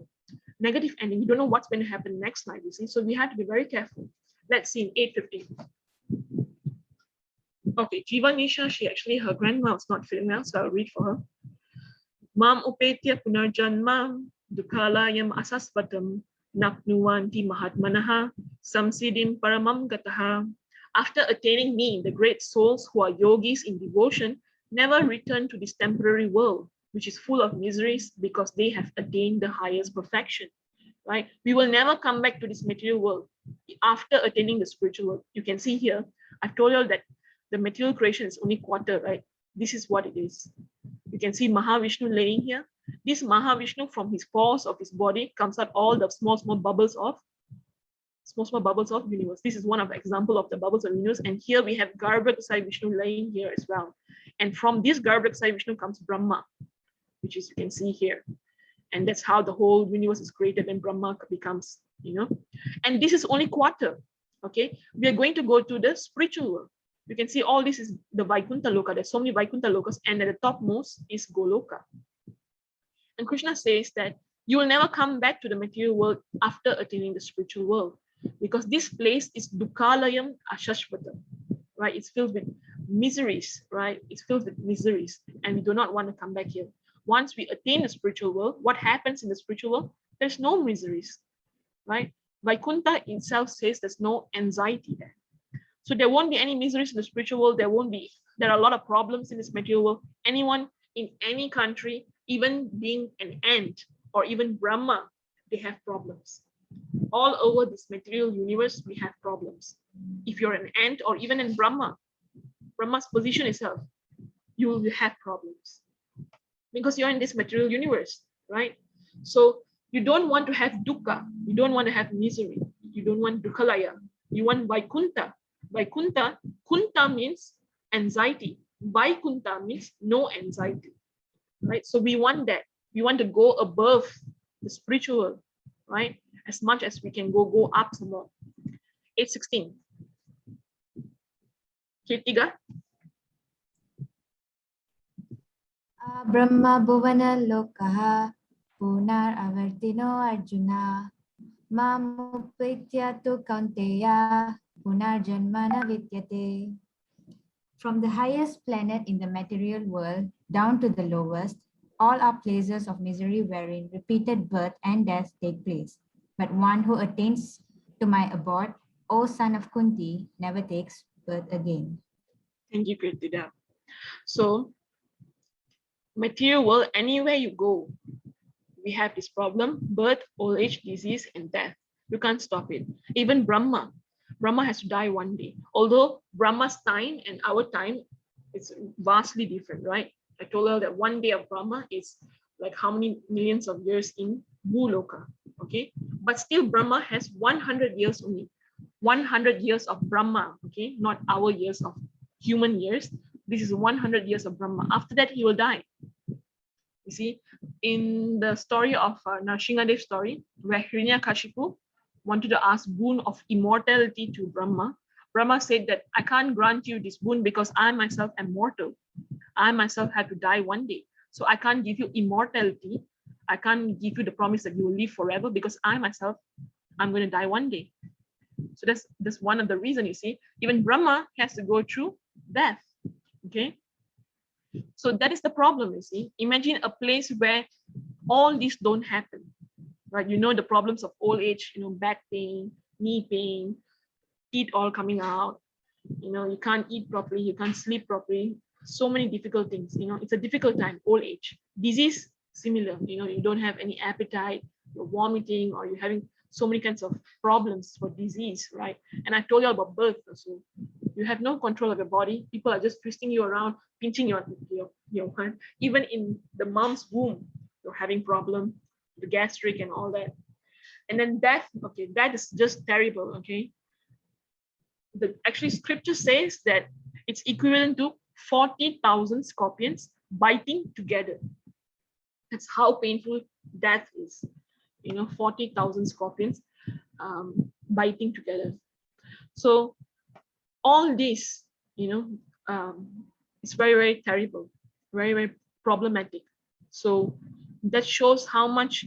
negative ending. We don't know what's going to happen next night, you see. So we have to be very careful. Let's see in 8:50. Okay, Jiva Nisha, her grandma was not feeling well, so I'll read for her. Mam upetya punarjanmam dukhalayam asasvatam napnuwanti mahatmanaha samsidim paramam gataha. After attaining me, the great souls who are yogis in devotion never return to this temporary world, which is full of miseries because they have attained the highest perfection. Right? We will never come back to this material world after attaining the spiritual world. You can see here, I've told you that the material creation is only quarter, right? This is what it is. You can see Mahavishnu laying here. This Mahavishnu, from his pores of his body, comes out all the small bubbles of universe. This is one of the example of the bubbles of universe. And here we have Garbhadasai Vishnu laying here as well. And from this Garbhadasai Vishnu comes Brahma, which is, you can see here. And that's how the whole universe is created and Brahma becomes, And this is only quarter, okay? We are going to go to the spiritual world. You can see all this is the Vaikuntha Loka. There's so many Vaikuntha Lokas, and at the topmost is Goloka. And Krishna says that you will never come back to the material world after attaining the spiritual world, because this place is Dukhalayam Ashashvata, right? It's filled with miseries, right? It's filled with miseries, and we do not want to come back here. Once we attain the spiritual world, what happens in the spiritual world? There's no miseries, right? Vaikuntha itself says there's no anxiety there. So there won't be any miseries in the spiritual world. There are a lot of problems in this material world. Anyone in any country, even being an ant or even Brahma, they have problems. All over this material universe, we have problems. If you're an ant or even in Brahma's position itself, you will have problems because you're in this material universe, right? So you don't want to have dukkha. You don't want to have misery. You don't want dukhalaya. You want Vaikuntha. Vaikuntha, kunta means anxiety. Vaikuntha means no anxiety, right? So we want that. We want to go above the spiritual, right? As much as we can go up some more. 8:16. Kirtiga. Brahma Bhuvana Lokaha Punar Avartino Arjuna Mamupritya tu Kaunteya Punar Janmana Vidyate. From the highest planet in the material world down to the lowest, all are places of misery wherein repeated birth and death take place. But one who attains to my abode, O son of Kunti, never takes birth again. Thank you, Kirtida. So, material world, anywhere you go, we have this problem: birth, old age, disease, and death. You can't stop it. Even Brahma has to die one day. Although Brahma's time and our time is vastly different, right? I told her that one day of Brahma is like how many millions of years in Bhuloka, okay? But still Brahma has 100 years only. 100 years of Brahma, okay? Not our years of human years. This is 100 years of Brahma. After that, he will die. You see, in the story of Nrsingadev's story, where Hiranyakashipu wanted to ask boon of immortality to Brahma, Brahma said that I can't grant you this boon because I myself am mortal. I myself have to die one day. So I can't give you immortality. I can't give you the promise that you will live forever because I myself, I'm going to die one day. So that's one of the reasons, you see. Even Brahma has to go through death, okay? So that is the problem, you see. Imagine a place where all these don't happen, right? You know the problems of old age, back pain, knee pain, teeth all coming out. You can't eat properly, you can't sleep properly. So many difficult things, it's a difficult time, old age. Disease, similar, you don't have any appetite, you're vomiting, or you're having so many kinds of problems for disease, right? And I told you about birth also. You have no control of your body. People are just twisting you around, pinching your hand. Even in the mom's womb, you're having problem, the gastric and all that. And then death, okay, that is just terrible, okay? Actually, scripture says that it's equivalent to 40,000 scorpions biting together. That's how painful death is. 40,000 scorpions biting together. So all this, it's very, very terrible, very, very problematic. So that shows how much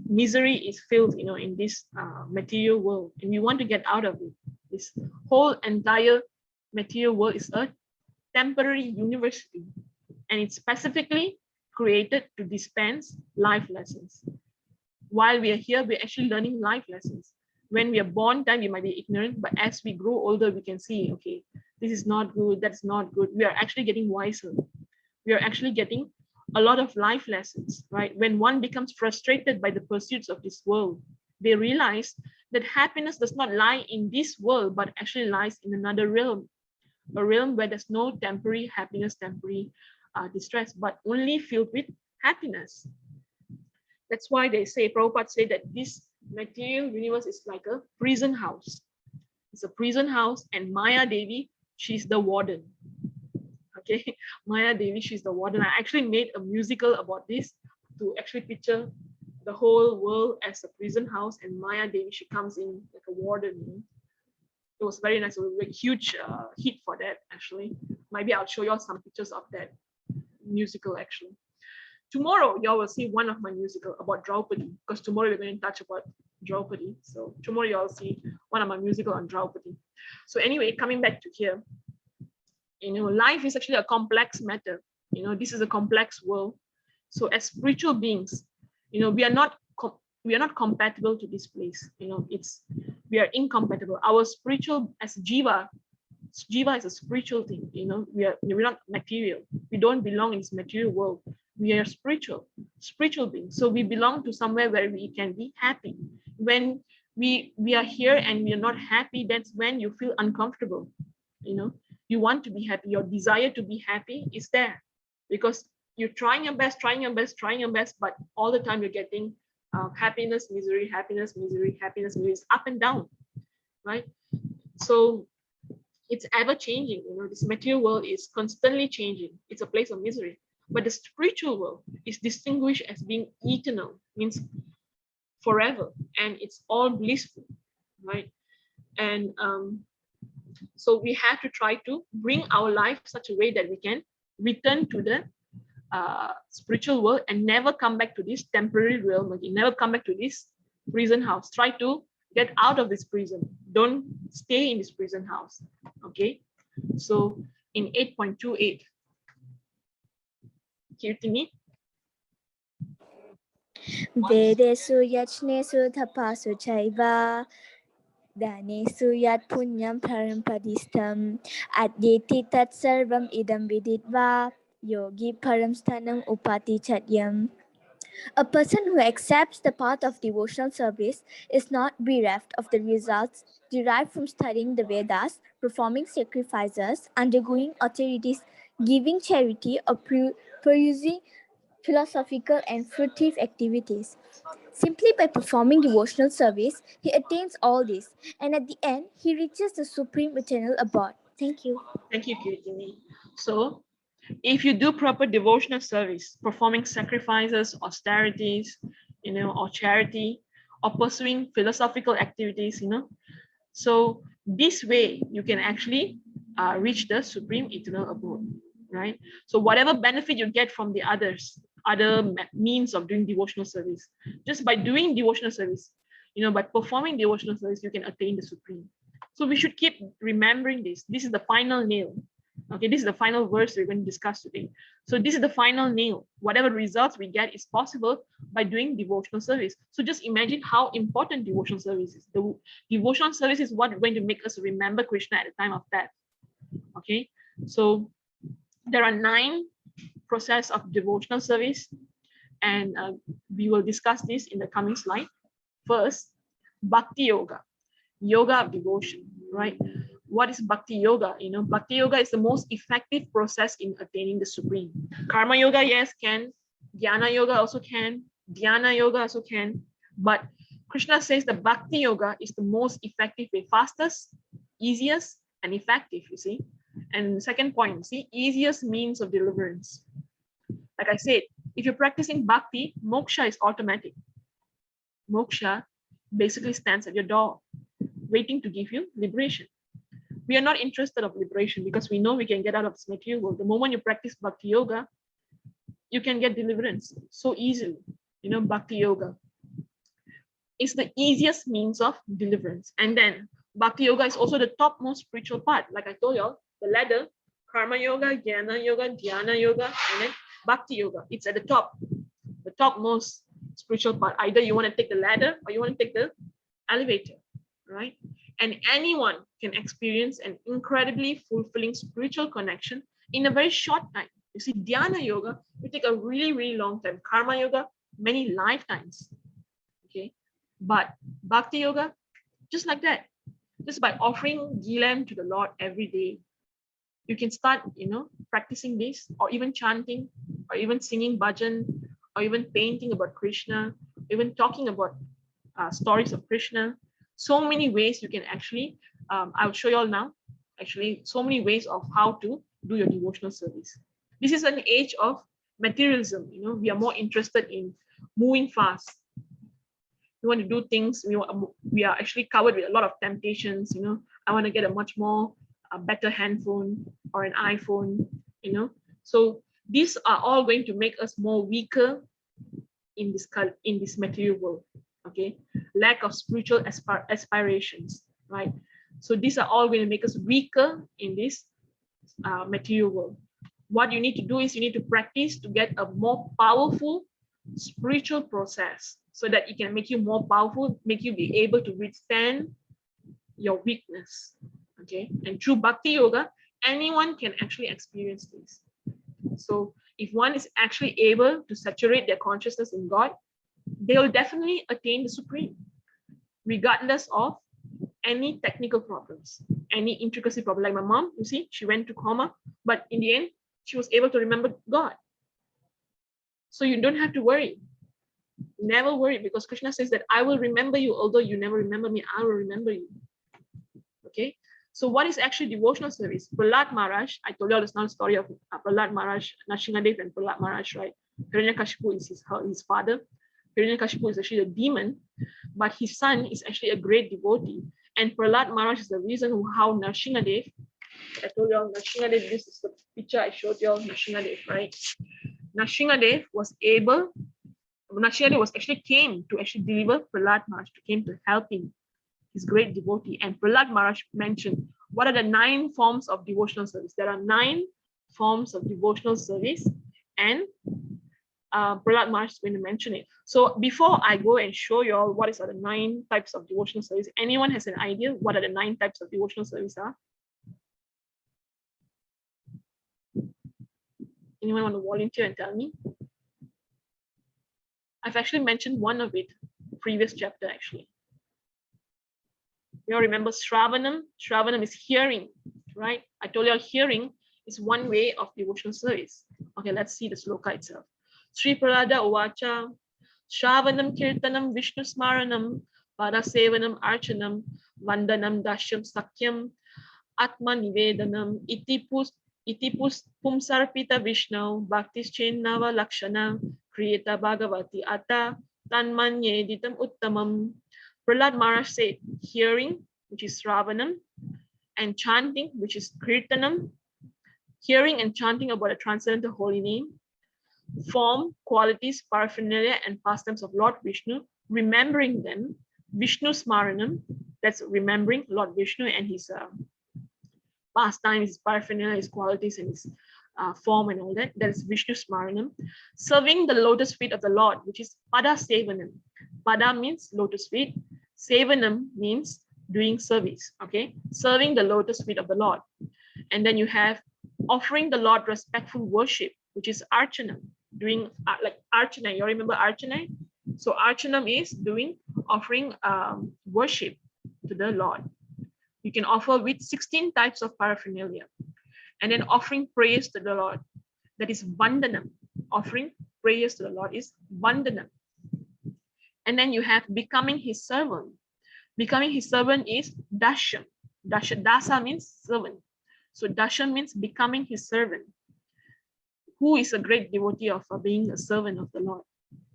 misery is filled, in this material world, and we want to get out of it. This whole entire material world is a temporary university, and it's specifically created to dispense life lessons. While we are here, we're actually learning life lessons. When we are born time, we might be ignorant, but as we grow older, we can see, okay, this is not good, that's not good. We are actually getting wiser. We are actually getting a lot of life lessons, right? When one becomes frustrated by the pursuits of this world, they realize that happiness does not lie in this world, but actually lies in another realm, a realm where there's no temporary happiness, temporary distress, but only filled with happiness. That's why they say, Prabhupada say that this material universe is like a prison house. It's a prison house, and Maya Devi, she's the warden. Okay, Maya Devi, she's the warden. I actually made a musical about this to actually picture the whole world as a prison house, and Maya Devi, she comes in like a warden. It was very nice. It was a huge hit for that, actually. Maybe I'll show you all some pictures of that musical, actually. Tomorrow, y'all will see one of my musical about Draupadi, because tomorrow we're going to touch about Draupadi. So tomorrow y'all see one of my musical on Draupadi. So anyway, coming back to here, life is actually a complex matter. This is a complex world. So as spiritual beings, we are not compatible to this place. We are incompatible. Our spiritual, as jiva is a spiritual thing. We're not material. We don't belong in this material world. We are spiritual beings. So we belong to somewhere where we can be happy. When we are here and we are not happy, that's when you feel uncomfortable. You want to be happy. Your desire to be happy is there, because you're trying your best, but all the time you're getting happiness, misery, happiness, misery, happiness, misery. It's up and down, right? So it's ever changing. This material world is constantly changing. It's a place of misery. But the spiritual world is distinguished as being eternal, means forever, and it's all blissful, right? And so we have to try to bring our life such a way that we can return to the spiritual world and never come back to this temporary realm again, never come back to this prison house. Try to get out of this prison. Don't stay in this prison house, okay? So in 8.28, Kirtini. Vedesu yachnesu tapasu chaiva danesu yat punyam parampadistam adyeti tat sarvam idam viditva yogi paramsthanam upati chatyam. A person who accepts the path of devotional service is not bereft of the results derived from studying the Vedas, performing sacrifices, undergoing austerities, giving charity, or pursuing philosophical and fruitive activities. Simply by performing devotional service, he attains all this, and at the end, he reaches the supreme eternal abode. Thank you. Thank you, Kirtini. So, if you do proper devotional service, performing sacrifices, austerities, or charity, or pursuing philosophical activities, so this way you can actually reach the supreme eternal abode, right? So whatever benefit you get from the other means of doing devotional service, just by doing devotional service, by performing devotional service, you can attain the supreme. So we should keep remembering this. This is the final nail. Okay, this is the final verse we're going to discuss today. So this is the final nail. Whatever results we get is possible by doing devotional service. So just imagine how important devotional service is. The devotional service is what is going to make us remember Krishna at the time of death. Okay, so there are 9 processes of devotional service, and we will discuss this in the coming slide. First, Bhakti Yoga, yoga of devotion, right? What is Bhakti Yoga? Bhakti Yoga is the most effective process in attaining the supreme. Karma Yoga, yes, can. Jnana Yoga also can. Dhyana Yoga also can. But Krishna says that Bhakti Yoga is the most effective way, fastest, easiest, and effective, you see. And second point, see, easiest means of deliverance. Like I said, If you're practicing bhakti, moksha is automatic. Moksha basically stands at your door, waiting to give you liberation. We are not interested of liberation because we know we can get out of this material world. The moment you practice bhakti yoga, you can get deliverance so easily. You know, bhakti yoga is the easiest means of deliverance. And then bhakti yoga is also the topmost spiritual part. Like I told y'all, the ladder, karma yoga, jnana yoga, dhyana yoga, and then bhakti yoga. It's at the top, the topmost spiritual part. Either you want to take the ladder or you want to take the elevator, right? And anyone can experience an incredibly fulfilling spiritual connection in a very short time. You see, dhyana yoga will take a really, really long time. Karma yoga, many lifetimes. Okay. But bhakti yoga, just like that, just by offering ghee lamb to the Lord every day, you can start, you know, practicing this, or even chanting, or even singing bhajan, or even painting about Krishna, even talking about stories of Krishna. So many ways you can actually, I'll show you all now, actually, so many ways of how to do your devotional service. This is an age of materialism. You know, we are more interested in moving fast. We want to do things. We are actually covered with a lot of temptations. You know, I want to get a much more better handphone or an iPhone. You know, so these are all going to make us more weaker in this material world. Okay, lack of spiritual aspirations, right? So these are all going to make us weaker in this material world. What you need to do is you need to practice to get a more powerful spiritual process, so that it can make you more powerful, make you be able to withstand your weakness. Okay, and through bhakti yoga, anyone can actually experience this. So if one is actually able to saturate their consciousness in God, they will definitely attain the supreme, regardless of any technical problems, any intricacy problem. Like my mom, you see, she went to coma, but in the end, she was able to remember God. So you don't have to worry. Never worry, because Krishna says that I will remember you, although you never remember me, I will remember you. Okay. So what is actually devotional service? Prahlad Maharaj, I told you all this now story of Prahlad Maharaj, Nrsimhadev and Prahlad Maharaj, right? Hiranyakashipu is his father. Hiranyakashipu is actually a demon, but his son is actually a great devotee. And Prahlad Maharaj is the reason how Nrsimhadev, I told you all Nrsimhadev, this is the picture I showed you all, Nrsimhadev, right? Nrsimhadev was actually came to actually deliver Prahlad Maharaj, came to help him. His great devotee. And Prahlad Maharaj mentioned what are the 9 forms of devotional service. There are 9 forms of devotional service, and Prahlad Maharaj is going to mention it. So before I go and show you all what are the 9 types of devotional service, anyone has an idea what are the 9 types of devotional service are? Anyone want to volunteer and tell me? I've actually mentioned one of it, previous chapter actually. You all remember Shravanam? Shravanam is hearing, right? I told you all hearing is one way of devotional service. Okay, let's see the sloka itself. Sri Pralada Uvacha, Shravanam Kirtanam Vishnu Smaranam, Parasevanam Archanam, Vandanam Dashyam Sakyam, Atma Nivedanam, Iti Pumsarpita Vishnu, Bhaktis Chenava Lakshana, Kriyata Bhagavati Atta, Tanmanye Ditam Uttamam. Prahlad Maharaj said hearing, which is Sravanam, and chanting, which is Kirtanam, hearing and chanting about the transcendental holy name, form, qualities, paraphernalia, and pastimes of Lord Vishnu, remembering them, Vishnu Smaranam, that's remembering Lord Vishnu and his pastimes, his paraphernalia, his qualities, and his form and all that. That is Vishnu Smaranam. Serving the lotus feet of the Lord, which is Pada Sevanam. Pada means lotus feet. Sevanam means doing service. Okay, serving the lotus feet of the Lord. And then you have offering the Lord respectful worship, which is Archana. Doing like Archana. You remember Archana? So Archana is offering worship to the Lord. You can offer with 16 types of paraphernalia. And then offering prayers to the Lord. That is Vandanam. Offering prayers to the Lord is Vandanam. And then you have becoming his servant. Becoming his servant is Dasham. Dasa means servant. So Dasham means becoming his servant. who is a great devotee of being a servant of the Lord?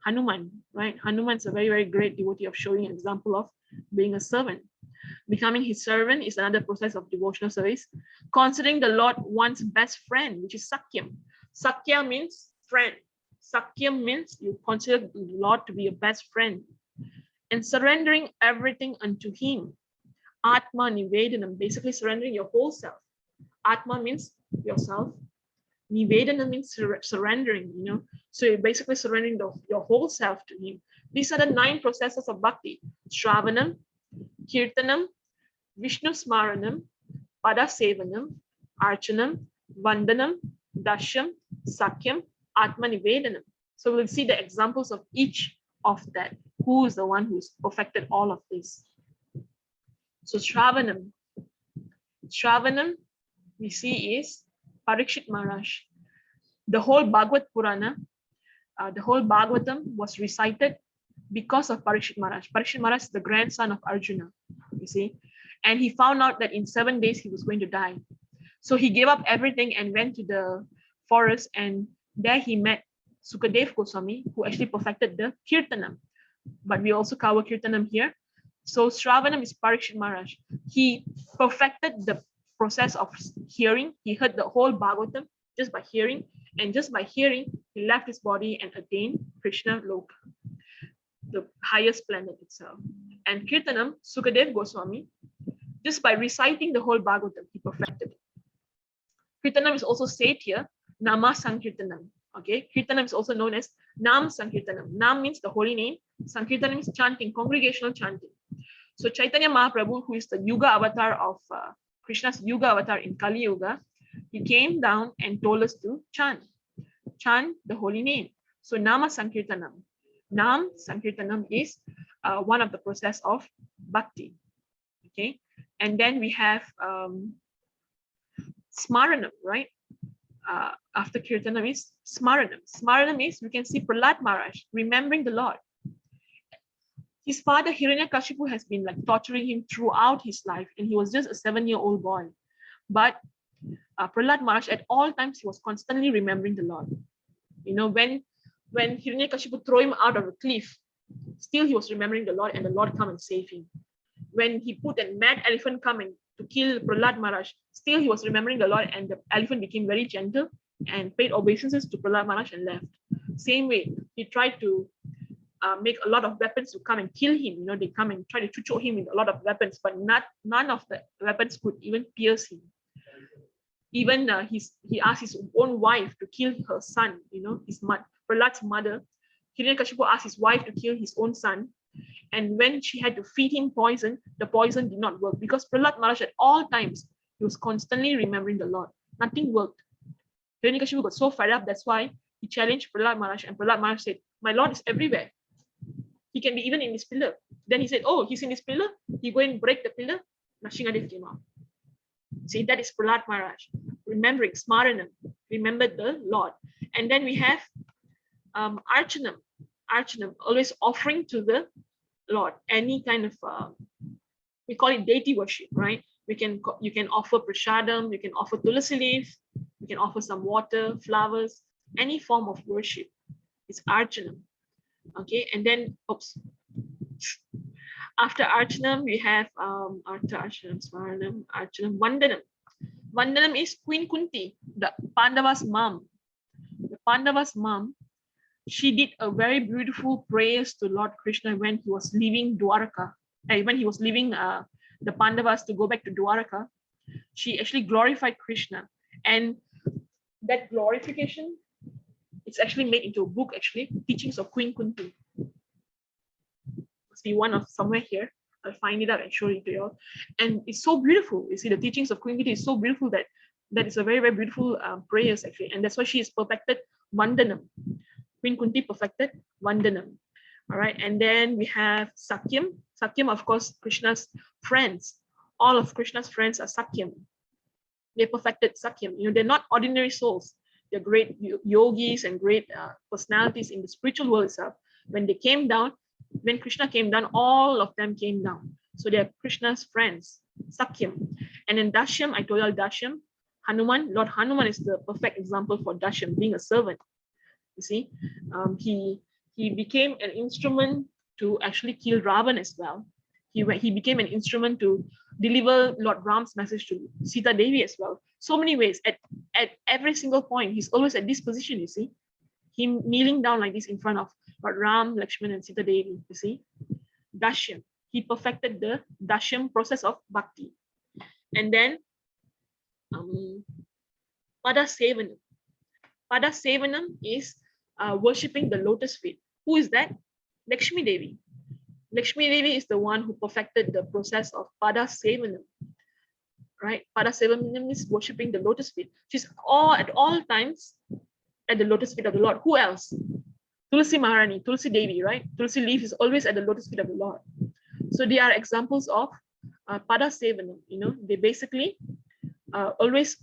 Hanuman, right? Hanuman is a very, very great devotee of showing an example of being a servant. Becoming his servant is another process of devotional service. Considering the Lord one's best friend, which is Sakyam. Sakya means friend. Sakyam means you consider the Lord to be your best friend. And surrendering everything unto him. Atma Nivedanam, basically surrendering your whole self. Atma means yourself. Nivedana means surrendering, So you're basically surrendering your whole self to him. These are the 9 processes of bhakti. Shravanam, Kirtanam, Vishnu Smaranam, Pada Sevanam, Archanam, Vandanam, Dasham, Sakyam, Atma Nivedanam. So we'll see the examples of each of that. Who is the one who's perfected all of this? So Shravanam. Shravanam, we see, is Parikshit Maharaj. The whole Bhagavad Purana, the whole Bhagavatam was recited because of Parikshit Maharaj. Parikshit Maharaj is the grandson of Arjuna, you see. And he found out that in 7 days he was going to die. So he gave up everything and went to the forest, and there he met Sukadev Goswami, who actually perfected the Kirtanam. But we also cover Kirtanam here. So Shravanam is Parikshit Maharaj. He perfected the process of hearing. He heard the whole Bhagavatam just by hearing. And just by hearing, he left his body and attained Krishna Loka, the highest planet itself. And Kirtanam, Sukadev Goswami, just by reciting the whole Bhagavatam, he perfected it. Kirtanam is also said here, Nama Sankirtanam. Okay, Kirtanam is also known as Nam Sankirtanam. Nam means the holy name. Sankirtanam means chanting, congregational chanting. So Chaitanya Mahaprabhu, who is the Yuga avatar of Krishna's Yuga avatar in Kali Yuga, he came down and told us to chant the holy name. So Nama Sankirtanam. Nam Sankirtanam is one of the process of bhakti. Okay, and then we have Smaranam, right? After Kirtanam is Smaranam. Smaranam is, we can see Prahlad Maharaj remembering the Lord. His father Hiranyakashipu has been like torturing him throughout his life, and he was just a 7-year-old boy. But Prahlad Maharaj, at all times, he was constantly remembering the Lord. When Hiranyakashipu threw him out of a cliff, still he was remembering the Lord, and the Lord come and save him. When he put a mad elephant coming to kill Prahlad Maharaj, still he was remembering the Lord, and the elephant became very gentle and paid obeisances to Prahlad Maharaj and left. Same way, he tried to make a lot of weapons to come and kill him. They come and try to chucho him with a lot of weapons, but none of the weapons could even pierce him. Even he asked his own wife to kill her son, Prahlad's mother. Hiranyakashipu asked his wife to kill his own son. And when she had to feed him poison, the poison did not work, because Prahlad Maharaj at all times, he was constantly remembering the Lord. Nothing worked. Hiranyakashipu got so fed up, that's why he challenged Prahlad Maharaj, and Prahlad Maharaj said, my Lord is everywhere. He can be even in his pillar. Then he said, oh, he's in his pillar? He go and break the pillar? Nrsimhadev came out. See, that is Prahlad Maharaj. Remembering, Smaranam, remembered the Lord. And then we have Archanam. Archanam, always offering to the Lord any kind of, we call it deity worship, right? You can offer prashadam, you can offer tulasi leaf, you can offer some water, flowers, any form of worship. It's Archanam. Okay, and then, after Archanam, we have Archanam, Smaranam, Archanam, Vandanam. Vandanam is Queen Kunti, the Pandava's mom. The Pandava's mom, she did a very beautiful prayers to Lord Krishna when he was leaving Dwaraka. When he was leaving the Pandavas to go back to Dwaraka, she actually glorified Krishna. And that glorification, it's actually made into a book, actually, Teachings of Queen Kunti. Must be one of somewhere here. I'll find it out and show it to you all. And it's so beautiful. You see, the Teachings of Queen Kunti is so beautiful that is a very, very beautiful prayers, actually. And that's why she is perfected Vandanam. Queen Kunti perfected Vandanam. All right. And then we have Sakyam. Sakyam, of course, Krishna's friends. All of Krishna's friends are Sakyam. They perfected Sakyam. They're not ordinary souls. They're great yogis and great personalities in the spiritual world itself. When they came down, when Krishna came down, all of them came down. So they're Krishna's friends, Sakyam. And then Dashyam, I told you Dashyam, Hanuman, Lord Hanuman is the perfect example for Dashyam, being a servant. You see, he became an instrument to actually kill Ravan as well. He became an instrument to deliver Lord Ram's message to Sita Devi as well. So many ways. At every single point, he's always at this position, you see. Him kneeling down like this in front of Lord Ram, Lakshman, and Sita Devi, you see. Dashyam, he perfected the Dashyam process of bhakti. And then Pada Sevanam. Pada Sevanam is worshipping the lotus feet. Who is that? Lakshmi Devi. Lakshmi Devi is the one who perfected the process of Pada Sevanam. Right? Pada Sevanam is worshipping the lotus feet. She's at all times at the lotus feet of the Lord. Who else? Tulsi Maharani, Tulsi Devi, right? Tulsi leaf is always at the lotus feet of the Lord. So they are examples of Pada Sevanam. You know, they basically always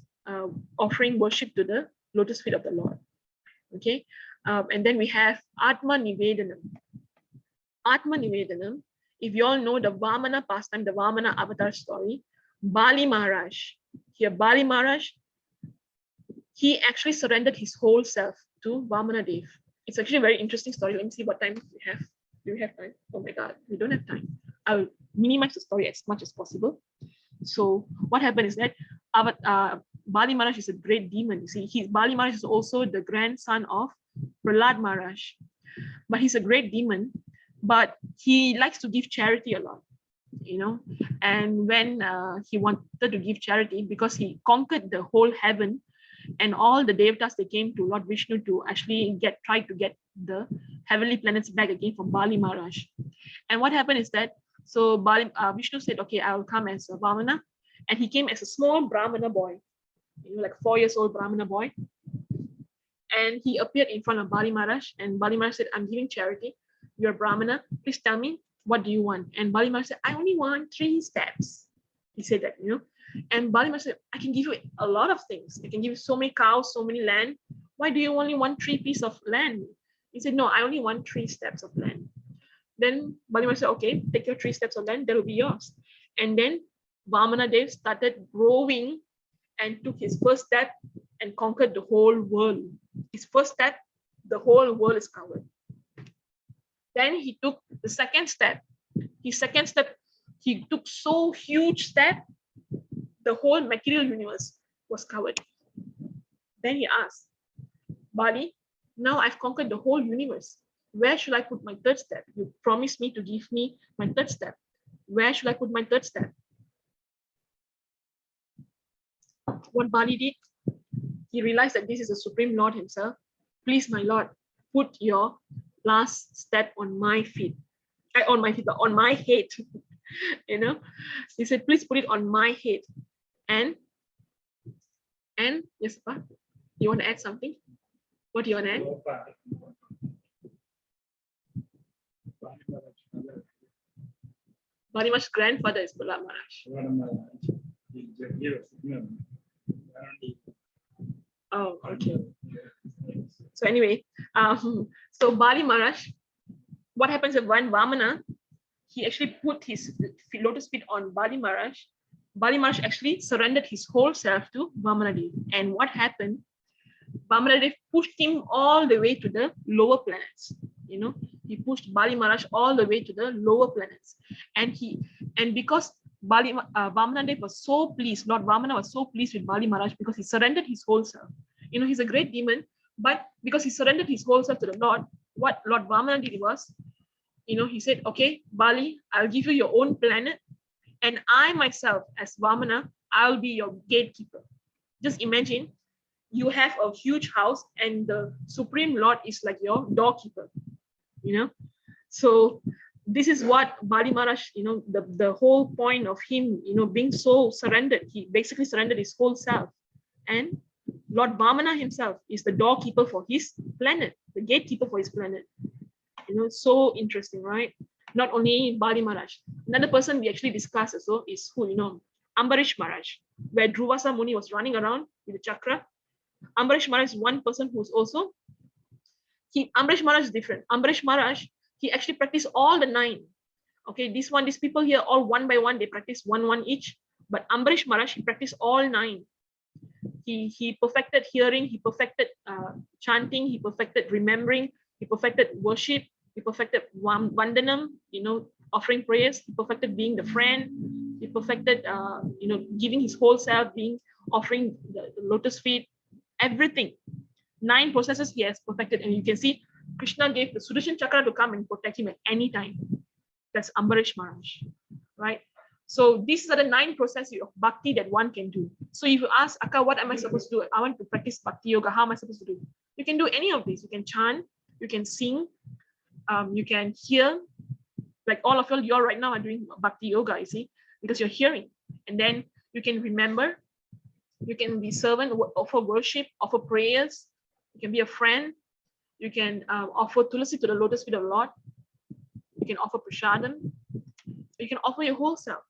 offering worship to the lotus feet of the Lord. Okay, and then we have Atma Nivedanam. Atma Nivedanam, if you all know the Vamana pastime, the Vamana avatar story, Bali Maharaj, here Bali Maharaj, he actually surrendered his whole self to Vamana Dev. It's actually a very interesting story. Let me see what time we have. Do we have time? Oh my God, we don't have time. I'll minimize the story as much as possible. So what happened is that Bali Maharaj is a great demon. You see, Bali Maharaj is also the grandson of Prahlad Maharaj, but he's a great demon. But he likes to give charity a lot, you know. And when he wanted to give charity, because he conquered the whole heaven, and all the devatas, they came to Lord Vishnu to actually try to get the heavenly planets back again from Bali Maharaj. And what happened is that, so Vishnu said, okay, I will come as a Vamana, and he came as a small Brahmana boy, you know, like 4 years old Brahmana boy. And he appeared in front of Bali Maharaj, and Bali Maharaj said, I'm giving charity. You're a Brahmana. Please tell me, what do you want? And Bali Maharaj said, I only want 3 steps. He said that, you know. And Bali Maharaj said, I can give you a lot of things. I can give you so many cows, so many land. Why do you only want 3 pieces of land? He said, no, I only want 3 steps of land. Then Bali Maharaj said, okay, take your 3 steps of land, that will be yours. And then Vamana Dev started growing and took his first step and conquered the whole world. His first step, the whole world is covered. Then he took the second step. His second step, he took so huge step, the whole material universe was covered. Then he asked, Bali, now I've conquered the whole universe. Where should I put my 3rd step? You promised me to give me my 3rd step. Where should I put my 3rd step? What Bali did, he realized that this is the Supreme Lord himself. Please, my Lord, put your last step on my feet. On my feet, but on my head. You know, he said, please put it on my head. And yes, Papa, you want to add something? What do you want to add? Bali Maharaj's grandfather is Prahlad Maharaj. Oh, okay. So anyway, so Bali Maharaj, what happens if when Vamana, he actually put his lotus feet on Bali Maharaj. Bali Maharaj actually surrendered his whole self to Vamana Dev. And what happened? Vamana Dev pushed him all the way to the lower planets. You know, he pushed Bali Maharaj all the way to the lower planets. And because Vamana Dev was so pleased, Lord Vamana was so pleased with Bali Maharaj because he surrendered his whole self. You know, he's a great demon, but because he surrendered his whole self to the Lord, what Lord Vamana did was, you know, he said, okay, Bali, I'll give you your own planet. And I myself, as Vamana, I'll be your gatekeeper. Just imagine you have a huge house and the Supreme Lord is like your doorkeeper, you know. So this is what Bali Maharaj, you know, the whole point of him, you know, being so surrendered. He basically surrendered his whole self. And Lord Vamana himself is the doorkeeper for his planet, the gatekeeper for his planet. You know, so interesting, right? Not only Bali Maharaj. Another person we actually discussed also is who, you know, Ambarish Maharaj, where Dhruvasa Muni was running around with the chakra. Ambarish Maharaj is one person who's also, Ambarish Maharaj is different. Ambarish Maharaj, he actually practiced all the 9. Okay, these people here, all one by one, they practice one each. But Ambarish Maharaj, he practiced all 9. He perfected hearing, he perfected chanting, he perfected remembering, he perfected worship, he perfected vandanam, offering prayers, he perfected being the friend, he perfected giving his whole self, being offering the lotus feet, everything. 9 processes he has perfected, and you can see Krishna gave the Sudarshan Chakra to come and protect him at any time. That's Ambarish Maharaj, right? So these are the 9 processes of bhakti that one can do. So if you ask, Akka, what am I supposed to do? I want to practice bhakti yoga. How am I supposed to do? You can do any of these. You can chant, you can sing, you can hear. Like all of you right now are doing bhakti yoga, you see, because you're hearing. And then you can remember, you can be servant, offer worship, offer prayers. You can be a friend. You can offer tulasi to the lotus feet of the Lord. You can offer prasadam. You can offer your whole self.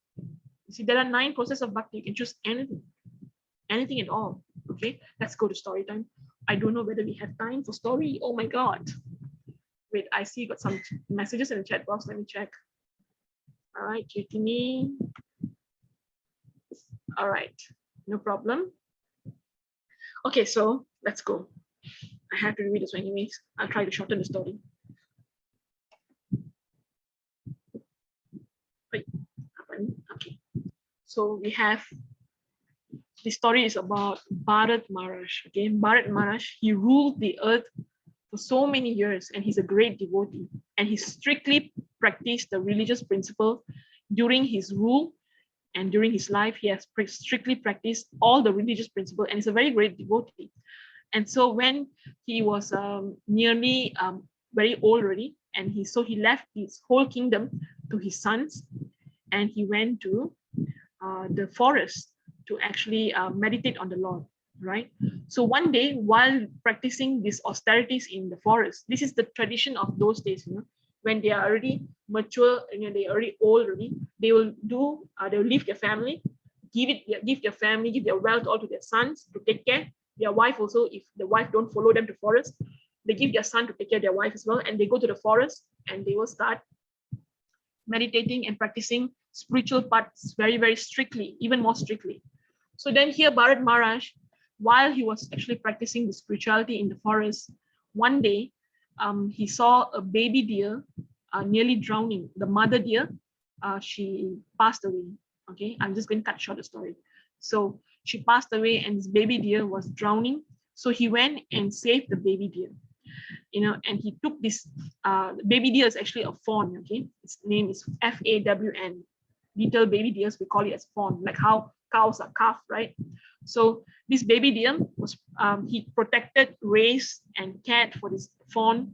You see, there are 9 processes of bhakti. You can choose anything at all. Okay, let's go to story time. I don't know whether we have time for story. Oh my God. Wait, I see you got some messages in the chat box. Let me check. All right, Chaitini. All right, no problem. Okay, so let's go. I have to read this one anyways. I'll try to shorten the story. Wait, okay. So we have, the story is about Bharat Maharaj. Okay, Bharat Maharaj, he ruled the earth for so many years, and he's a great devotee. And he strictly practiced the religious principle during his rule, and during his life, he has strictly practiced all the religious principle, and he's a very great devotee. And so when he was nearly very old already, and he left his whole kingdom to his sons, and he went to the forest to actually meditate on the Lord, right? So one day, while practicing these austerities in the forest, this is the tradition of those days, when they are already mature, they are already old already, they will do, they will leave their family, give their wealth all to their sons to take care. Their wife also, if the wife don't follow them to forest, they give their son to take care of their wife as well, and they go to the forest and they will start meditating and practicing spiritual parts very, very strictly, even more strictly. So then here Bharat Maharaj, while he was actually practicing the spirituality in the forest, one day he saw a baby deer nearly drowning. The mother deer, she passed away. Okay, I'm just going to cut short the story. So she passed away, and this baby deer was drowning. So he went and saved the baby deer. And he took this baby deer is actually a fawn. Okay, its name is FAWN. Little baby deers, we call it as fawn, like how cows are calf, right? So this baby deer was he protected, raised, and cared for this fawn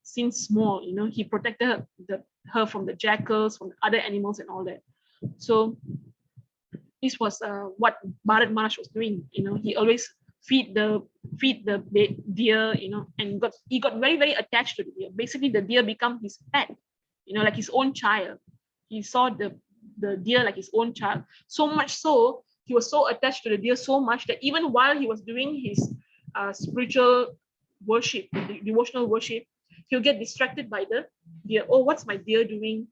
since small. He protected her from the jackals, from the other animals, and all that. So this was what Bharat Maharaj was doing. He always feed the deer, and he got very, very attached to the deer. Basically, the deer become his pet, like his own child. He saw the deer like his own child. So much so, he was so attached to the deer so much that even while he was doing his spiritual worship, devotional worship, he'll get distracted by the deer. Oh, what's my deer doing?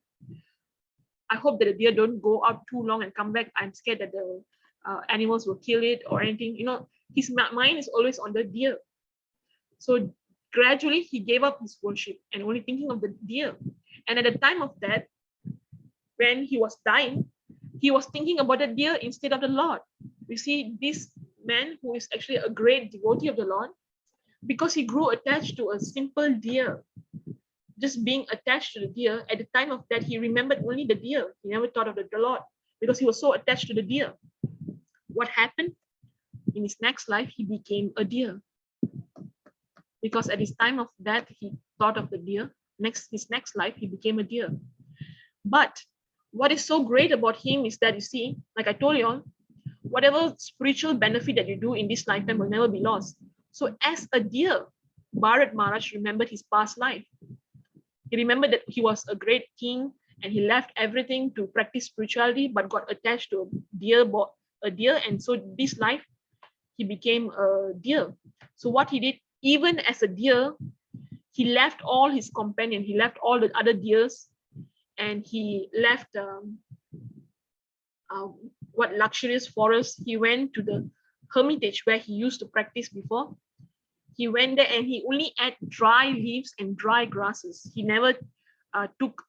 I hope that the deer don't go out too long and come back. I'm scared that the animals will kill it or anything. His mind is always on the deer. So gradually he gave up his worship and only thinking of the deer. And at the time of that, when he was dying, he was thinking about the deer instead of the Lord. You see, this man who is actually a great devotee of the Lord, because he grew attached to a simple deer, just being attached to the deer, at the time of that, he remembered only the deer. He never thought of the Lord because he was so attached to the deer. What happened? In his next life, he became a deer. Because at his time of death, he thought of the deer. His next life, he became a deer. But what is so great about him is that, you see, like I told you all, whatever spiritual benefit that you do in this lifetime will never be lost. So as a deer, Bharat Maharaj remembered his past life. He remembered that he was a great king and he left everything to practice spirituality, but got attached to a deer. And so this life, he became a deer. So what he did, even as a deer, he left all his companions, he left all the other deers, and he left what luxurious forest. He went to the hermitage where he used to practice before. He went there and he only ate dry leaves and dry grasses. He never took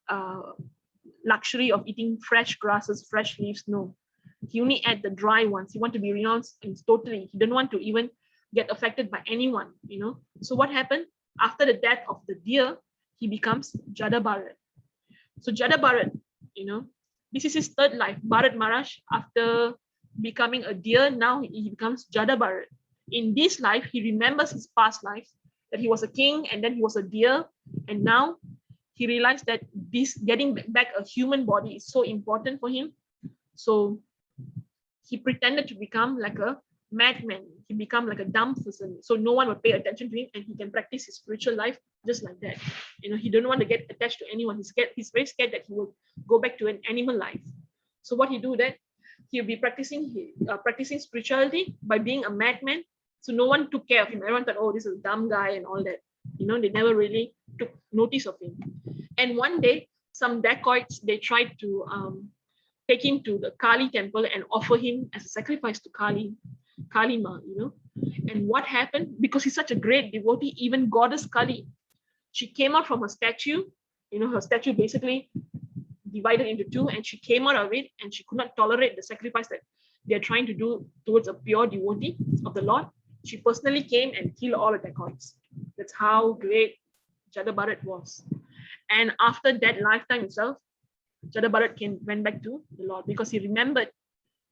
luxury of eating fresh grasses, fresh leaves. No, he only ate the dry ones. He wanted to be renounced and totally. He didn't want to even get affected by anyone, you know. So what happened after the death of the deer? He becomes Jada Bharat. So Jada Bharat, you know, this is his third life. Bharat Maharaj, after becoming a deer, now he becomes Jada Bharat. In this life, he remembers his past life, that he was a king and then he was a deer, and now he realized that this getting back a human body is so important for him. So he pretended to become like a madman. He became like a dumb person, so no one would pay attention to him, and he can practice his spiritual life just like that. You know, he didn't want to get attached to anyone. He's scared. He's very scared that he will go back to an animal life. So what he do that? He'll be practicing spirituality by being a madman. So no one took care of him. Everyone thought, oh, this is a dumb guy and all that. You know, they never really took notice of him. And one day, some dacoits, they tried to take him to the Kali temple and offer him as a sacrifice to Kali Ma, you know. And what happened? Because he's such a great devotee, even goddess Kali, she came out from her statue. You know, her statue basically divided into two, and she came out of it, and she could not tolerate the sacrifice that they're trying to do towards a pure devotee of the Lord. She personally came and killed all the dacoits. That's how great Jada Bharat was. And after that lifetime itself, Jada Bharat went back to the Lord, because he remembered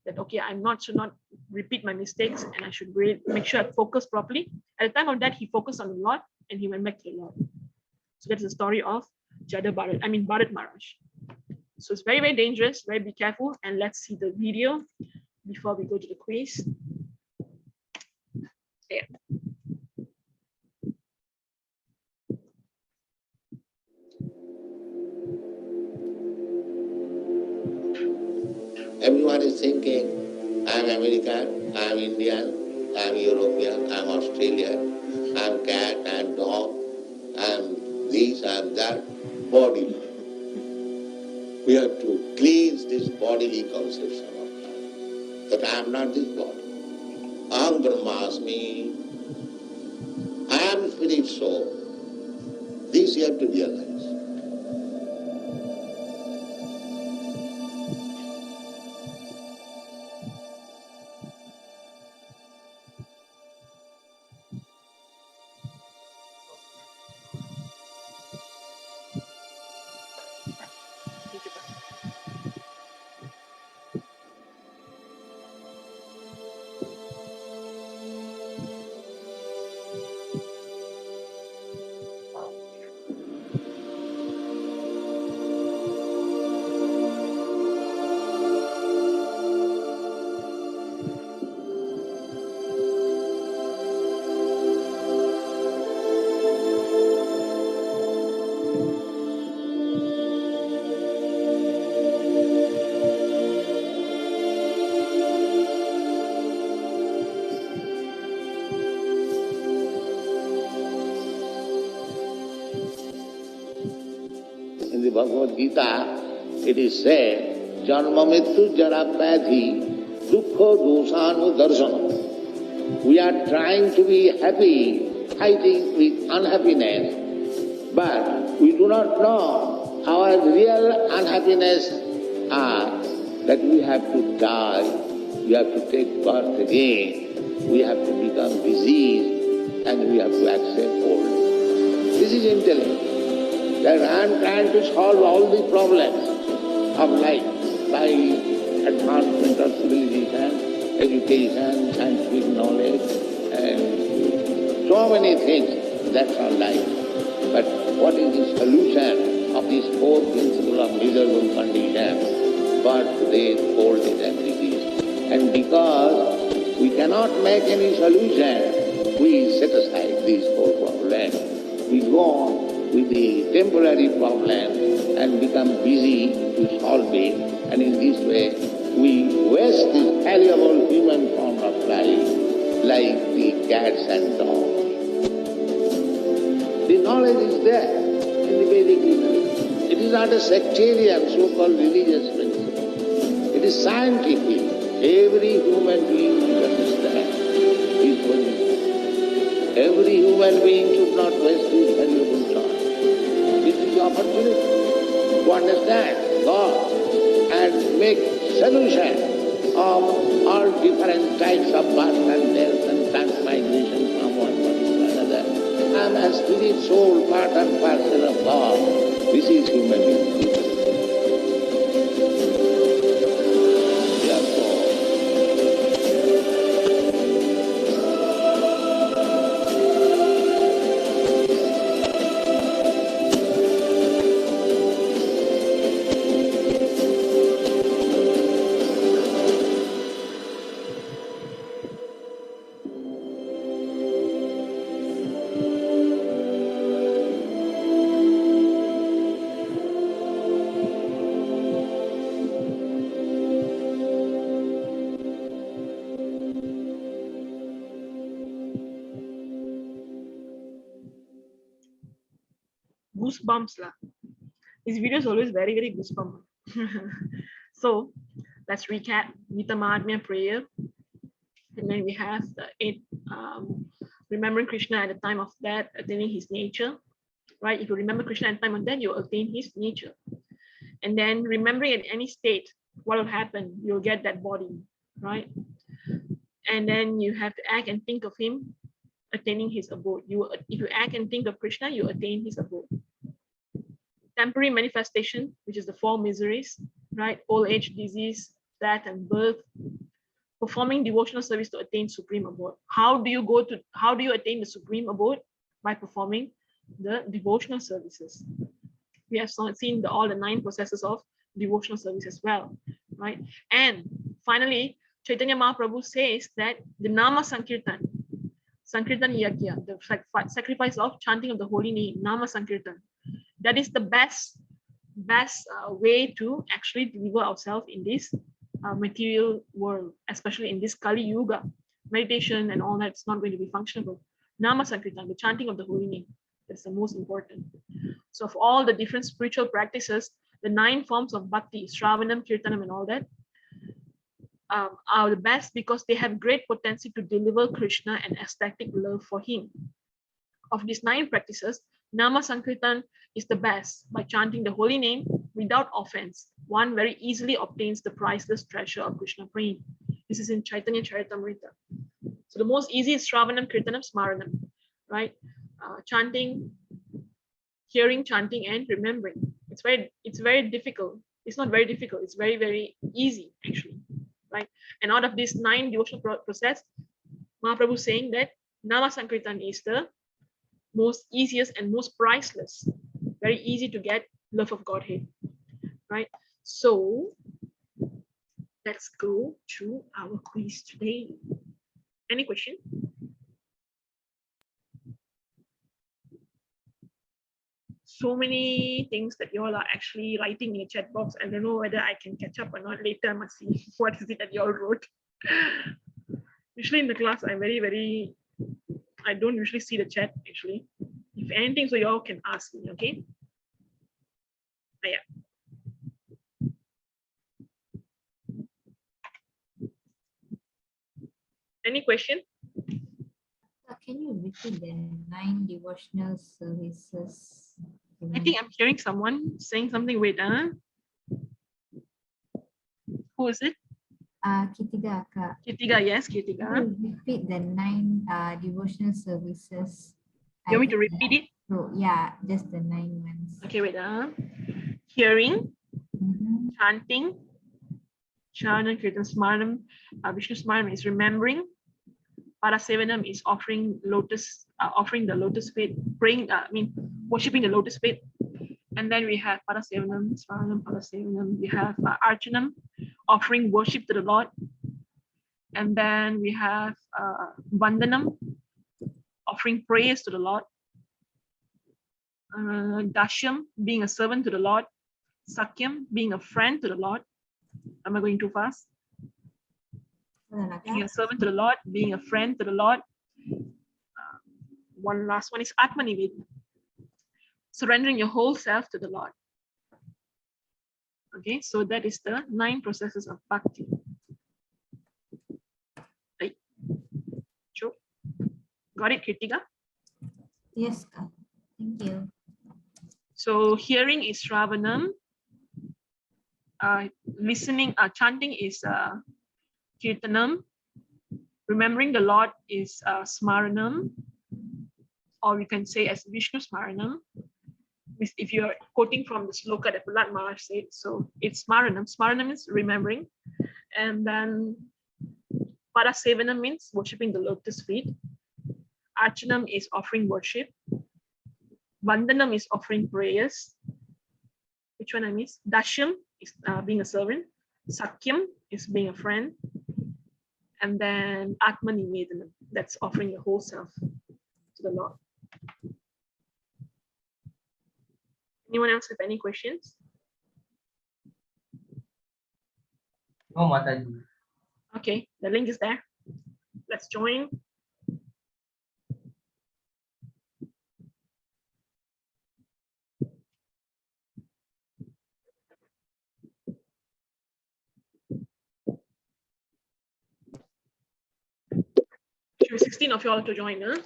that, okay, should not repeat my mistakes, and I should make sure I focus properly. At the time of that, he focused on the Lord and he went back to the Lord. So that's the story of Bharat Maharaj. So it's very, very dangerous. Very be careful. And let's see the video before we go to the quiz. Yeah. Everyone is thinking, I'm American, I'm Indian, I'm European, I'm Australian, I'm cat, I'm dog, I'm this, I'm that, body. We have to cleanse this bodily conception of God, that I am not this body. Aham Brahmasmi, I am spirit soul. This you have to realize. In the Bhagavad Gita, it is said, Janma Mrityu Jara Vyadhi Dukkha Dosanu Darsana. We are trying to be happy, fighting with unhappiness, but we do not know our real unhappiness are that we have to die, we have to take birth again, we have to become diseased, and we have to accept old. This is intellect. That I am trying to solve all the problems of life by advancement of civilization, education, scientific knowledge, and so many things. That's all life. But what is the solution of these four principles of miserable condition? Birth, death, old age, and disease. And because we cannot make any solution, we set aside these four problems. We go on with the temporary problem and become busy to solve it, and in this way we waste this valuable human form of life like the cats and dogs. The knowledge is there in the Vedic literature. It is not a sectarian, so-called religious principle. It is scientific. Every human being should understand valuable. Every human being should not waste his valuable time. This is the opportunity to understand God and make solution of all different types of birth and death and transmigration from one body to another. I am a spirit, soul, part and parcel of God. This is human being. Goosebumps lah. This video is always very, very goosebump. So let's recap Gita Mahatmya prayer. And then we have the 8 remembering Krishna at the time of death, attaining his nature. Right? If you remember Krishna at the time of death, you attain his nature. And then remembering at any state, what will happen? You'll get that body, right? And then you have to act and think of him attaining his abode. If you act and think of Krishna, you attain his abode. Temporary manifestation, which is the 4 miseries, right? Old age, disease, death, and birth. Performing devotional service to attain supreme abode. How do you attain the supreme abode? By performing the devotional services. We have seen all the 9 processes of devotional service as well, right? And finally, Chaitanya Mahaprabhu says that the Nama Sankirtan Yajna, the sacrifice of chanting of the holy name, Nama Sankirtan, that is the best way to actually deliver ourselves in this material world, especially in this Kali Yuga. Meditation and all that's not going to be functional. Nama Sankirtan, the chanting of the holy name, that's the most important. So of all the different spiritual practices, the 9 forms of bhakti, Shravanam, Kirtanam, and all that, are the best because they have great potency to deliver Krishna and ecstatic love for him. Of these 9 practices, Nama Sankirtan is the best. By chanting the holy name without offense, one very easily obtains the priceless treasure of Krishna prema. This is in Chaitanya Charitamrita. So the most easy is Shravanam, Kirtanam, Smaranam, right? Chanting, hearing, chanting, and remembering. It's very difficult. It's not very difficult. It's very, very easy actually, right? And out of these 9 devotional process, Mahaprabhu is saying that Nama Sankirtan is the most easiest and most priceless. Very easy to get love of Godhead, right? So let's go to our quiz today. Any question? So many things that you all are actually writing in the chat box. I don't know whether I can catch up or not. Later I must see what is it that you all wrote. Usually in the class, I don't usually see the chat actually. If anything, so you all can ask me, okay? Yeah. Any question? Can you repeat the 9 devotional services? I think I'm hearing someone saying something. Wait, who is it? Kitiga Akka. Kitiga, yes, Kitiga. Can you repeat the 9 devotional services? You want me to repeat it? So, yeah, just the 9 ones. Okay, wait. Hearing, chanting, Shravanam, Kirtan, Smaranam, Vishnu Smaranam is remembering. Parasevanam is offering the lotus feet, praying, worshipping the lotus feet. And then we have Parasevanam, Smaranam, Parasevanam. We have Archanam, offering worship to the Lord. And then we have Vandanam, offering praise to the Lord. Dashyam, being a servant to the Lord. Sakyam, being a friend to the Lord. Am I going too fast? Being a servant to the Lord, being a friend to the Lord. One last one is Atmanivedana, surrendering your whole self to the Lord. Okay, so that is the 9 processes of bhakti. Right. Sure. Got it, Kritika? Yes, Ka. Thank you. So hearing is Shravanam. Listening, chanting is Kirtanam. Remembering the Lord is Smaranam, or we can say as Vishnu Smaranam. If you're quoting from the sloka that Prahlad Maharaj said, so it's Smaranam. Smaranam is remembering. And then Parasevanam means worshipping the lotus feet. Archanam is offering worship. Vandanam is offering prayers. Which one I miss? Dashyam is being a servant. Sakyam is being a friend. And then Atmanivedanam, that's offering your whole self to the Lord. Anyone else have any questions? No, Mataji. Okay, the link is there. Let's join. Should be 16 of you all to join, huh?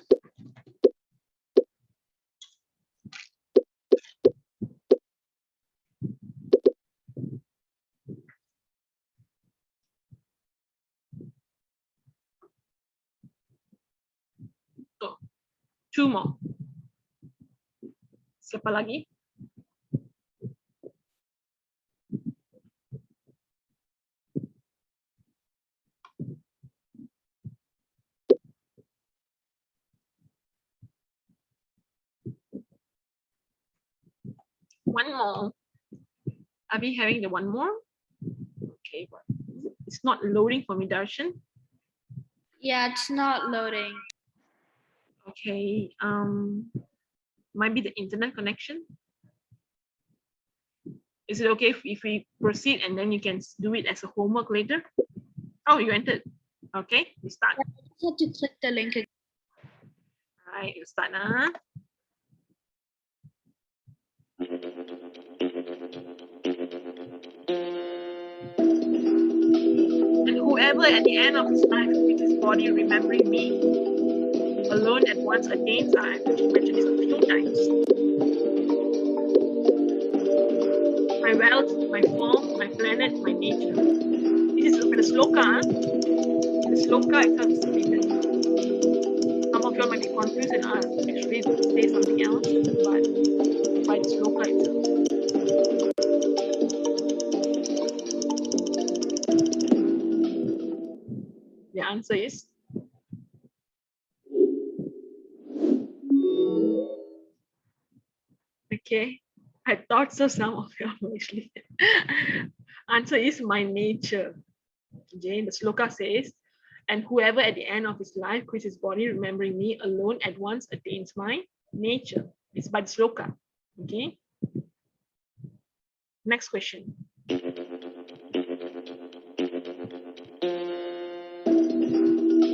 So, 2 more. Siapa lagi? One more. Are we having the one more? Okay, but it's not loading for me, Darshan. Yeah, it's not loading. Okay, might be the internet connection. Is it okay if we proceed and then you can do it as a homework later? Oh, you entered. Okay, we start. I just have to click the link. All right, you start now. And whoever at the end of his life with his body remembering me alone at once attains, I mentioned this a few times. My wealth, my form, my planet, my nature. This is the sloka. The sloka itself is stated. Some of you might be confused and actually say something else, but by the sloka itself. The answer is okay. I thought so. Some of you are actually. Answer is my nature. Okay, the sloka says, and whoever at the end of his life quits his body, remembering me alone at once attains my nature. It's by the sloka. Okay. Next question.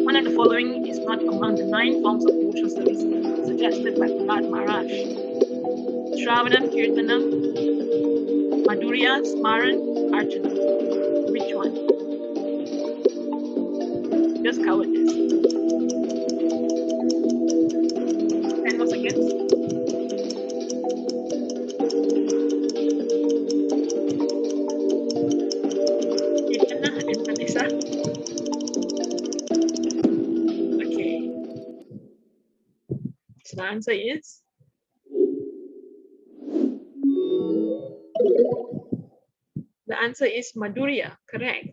One of the following is not among the 9 forms of devotional service suggested by Prahlad Maharaj. Shravanam, Kirtanam, Madhurya, Smaran, Archana. Which one? Just covered this. 10 more seconds. Kirtana and Vanessa. Okay. So the answer is Madhurya, correct.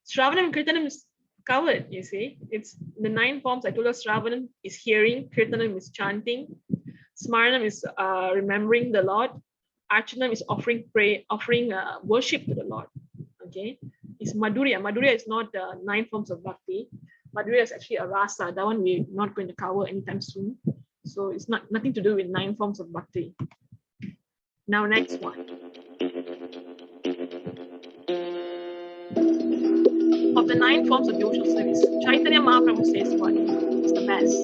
Shravanam and Kirtanam is covered, you see. It's the 9 forms I told us. Shravanam is hearing, Kirtanam is chanting, Smaranam is remembering the Lord, Archanam is offering worship to the Lord. Okay, it's Madhurya. Madhurya is not 9 forms of bhakti. Madhurya is actually a rasa. That one we're not going to cover anytime soon. So it's nothing to do with 9 forms of bhakti. Now next one. Of the 9 forms of devotional service, Chaitanya Mahaprabhu says what is the best?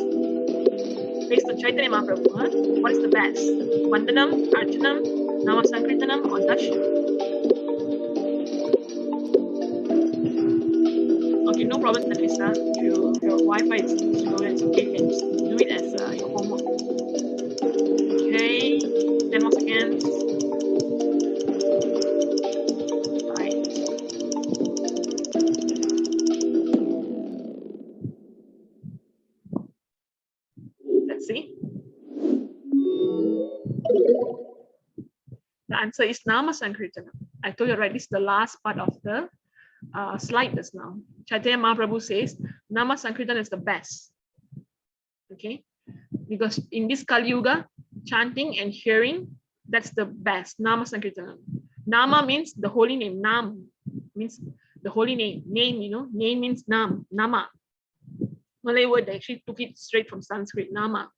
Based on Chaitanya Mahaprabhu, what is the best? Vandanam, Archanam, Namasankirtanam, or Dashyam? Okay, no problem, Tanisha. If your Wi-Fi is slow, it's okay. You can just do it as your homework. Okay, 10 more seconds. Right. Let's see. The answer is Nama Sankirtana. I told you right, this is the last part of the slide just now. Chaitanya Mahaprabhu says Nama Sankirtana is the best. Okay, because in this Kali Yuga, chanting and hearing, that's the best. Nama Sankirtana. Nama means the holy name. Nam means the holy name. Name, you know, name means Nam, Nama. Malay word, they actually took it straight from Sanskrit, Nama.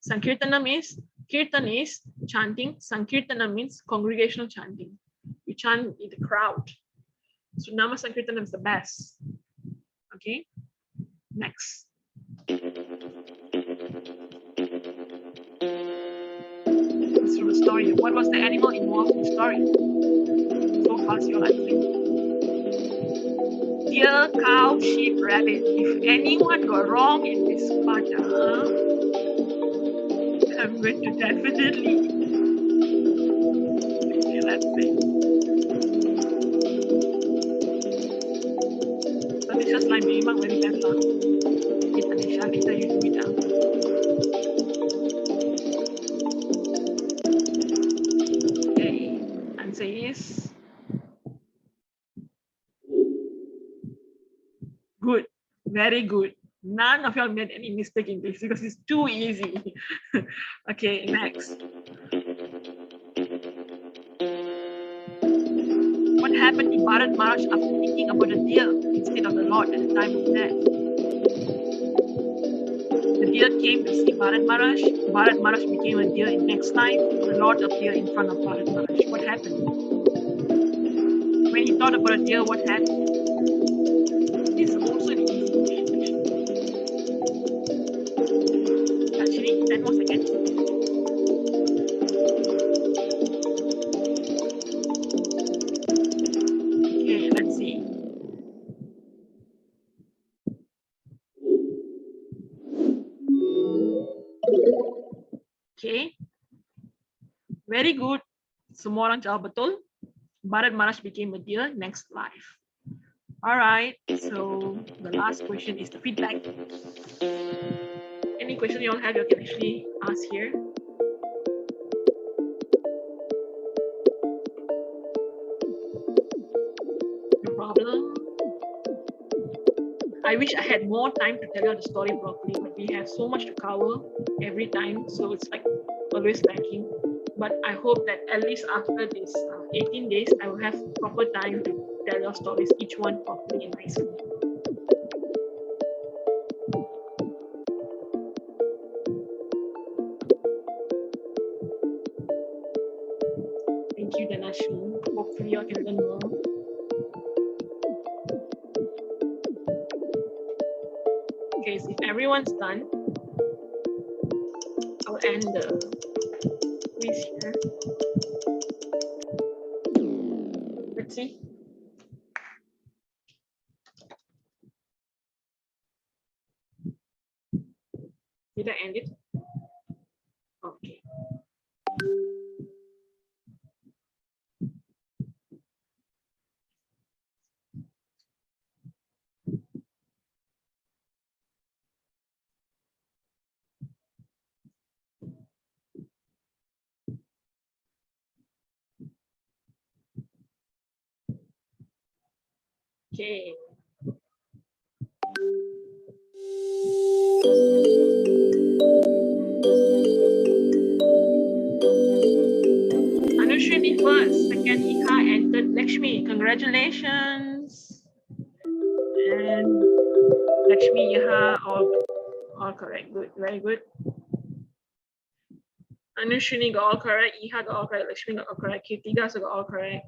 Sankirtana means, Kirtan is chanting. Sankirtana means congregational chanting. You chant in the crowd. So Nama Sankirtana is the best. Okay, next. Let's do the story. What was the animal involved in the story? So fast, you're answering. Deer, cow, sheep, rabbit. If anyone got wrong in this part, I'm going to definitely. Okay, let's see. Tanisha's line memang very bad lah. Okay, Tanisha, later you do it now. Okay, answer is good. Very good. None of y'all made any mistake in this because it's too easy. Okay, next. What happened to Bharat Maharaj after thinking about a deer instead of the Lord at the time of death? The deer came to see Bharat Maharaj. Bharat Maharaj became a deer in next life. The Lord appeared in front of Bharat Maharaj. What happened? When he thought about a deer, what happened? This is also an easy question. Actually, 10 more seconds. Okay, let's see. Okay, very good. Semua orang jawab betul. Bharat Maharaj became a deer next life. All right, so the last question is the feedback. Any question you all have, you can actually ask here. No problem. I wish I had more time to tell you the story properly, but we have so much to cover every time, so it's like always lacking. But I hope that at least after this 18 days, I will have proper time to tell your stories, each one properly and nicely. Thank you, Dhanashri. Hopefully you can learn more. Okay, so if everyone's done, I'll end the quiz here. Let's see. Did I end it? Okay. Okay. Anushri first, second Ika, and third Lakshmi. Congratulations. And Lakshmi, Iha, all correct. Good, very good. Anushri got all correct, Iha got all correct, Lakshmi got all correct, Kirtiga also got all correct.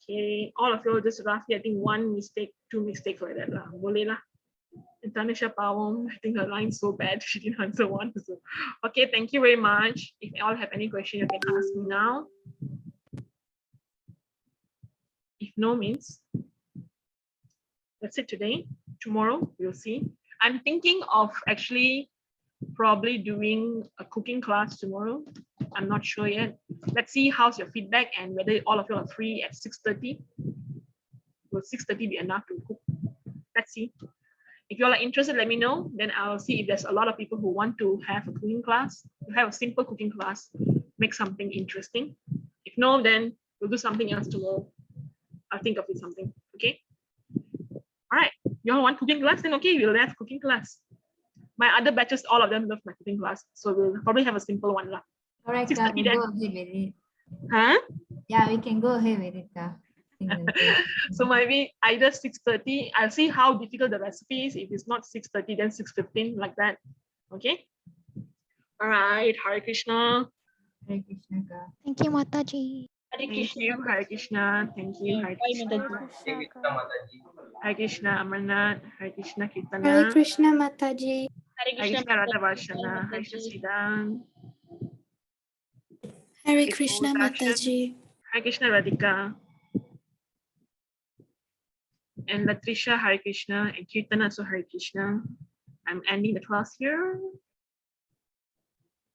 Okay, all of you just roughly, I think 1 mistake, 2 mistakes like that lah. Boleh lah. And Tanisha Pawong, I think her line's so bad, she didn't answer one. So, okay, thank you very much. If you all have any question, you can ask me now. If no means, that's it today. Tomorrow we'll see. I'm thinking of actually probably doing a cooking class tomorrow. I'm not sure yet. Let's see how's your feedback and whether all of you are free at 6:30. Will 6:30 be enough to cook? Let's see. If you all are interested, let me know. Then I'll see if there's a lot of people who want to have a cooking class, to have a simple cooking class, make something interesting. If no, then we'll do something else tomorrow. I'll think of it something. Okay. All right. You all want cooking class? Then okay, we'll have cooking class. My other batches, all of them love my cooking class, so we'll probably have a simple one lah. Correct, 6:30 we'll then. go ahead with it. Huh? Yeah, we can go ahead with it. I think we'll do it. So maybe either 6:30. I'll see how difficult the recipe is. If it's not 6:30, then 6:15, like that. Okay. All right. Hare Krishna. Hare Krishna ka. Thank you, Mataji. Hare Thank you, Hare Krishna. Thank you, Hare Krishna. Devi Dasi Mataji. Hare Krishna, Amarnath. Hare Krishna, Hare Kirtana. Krishna Mataji. Hare Hare Krishna. Krishna, Radha Varshana. Hare Krishna, Siddhan. Hare Krishna Mataji. Hare Krishna, Radhika. And Latrisha, Hare Krishna. And Kirtana, so Hare Krishna. I'm ending the class here.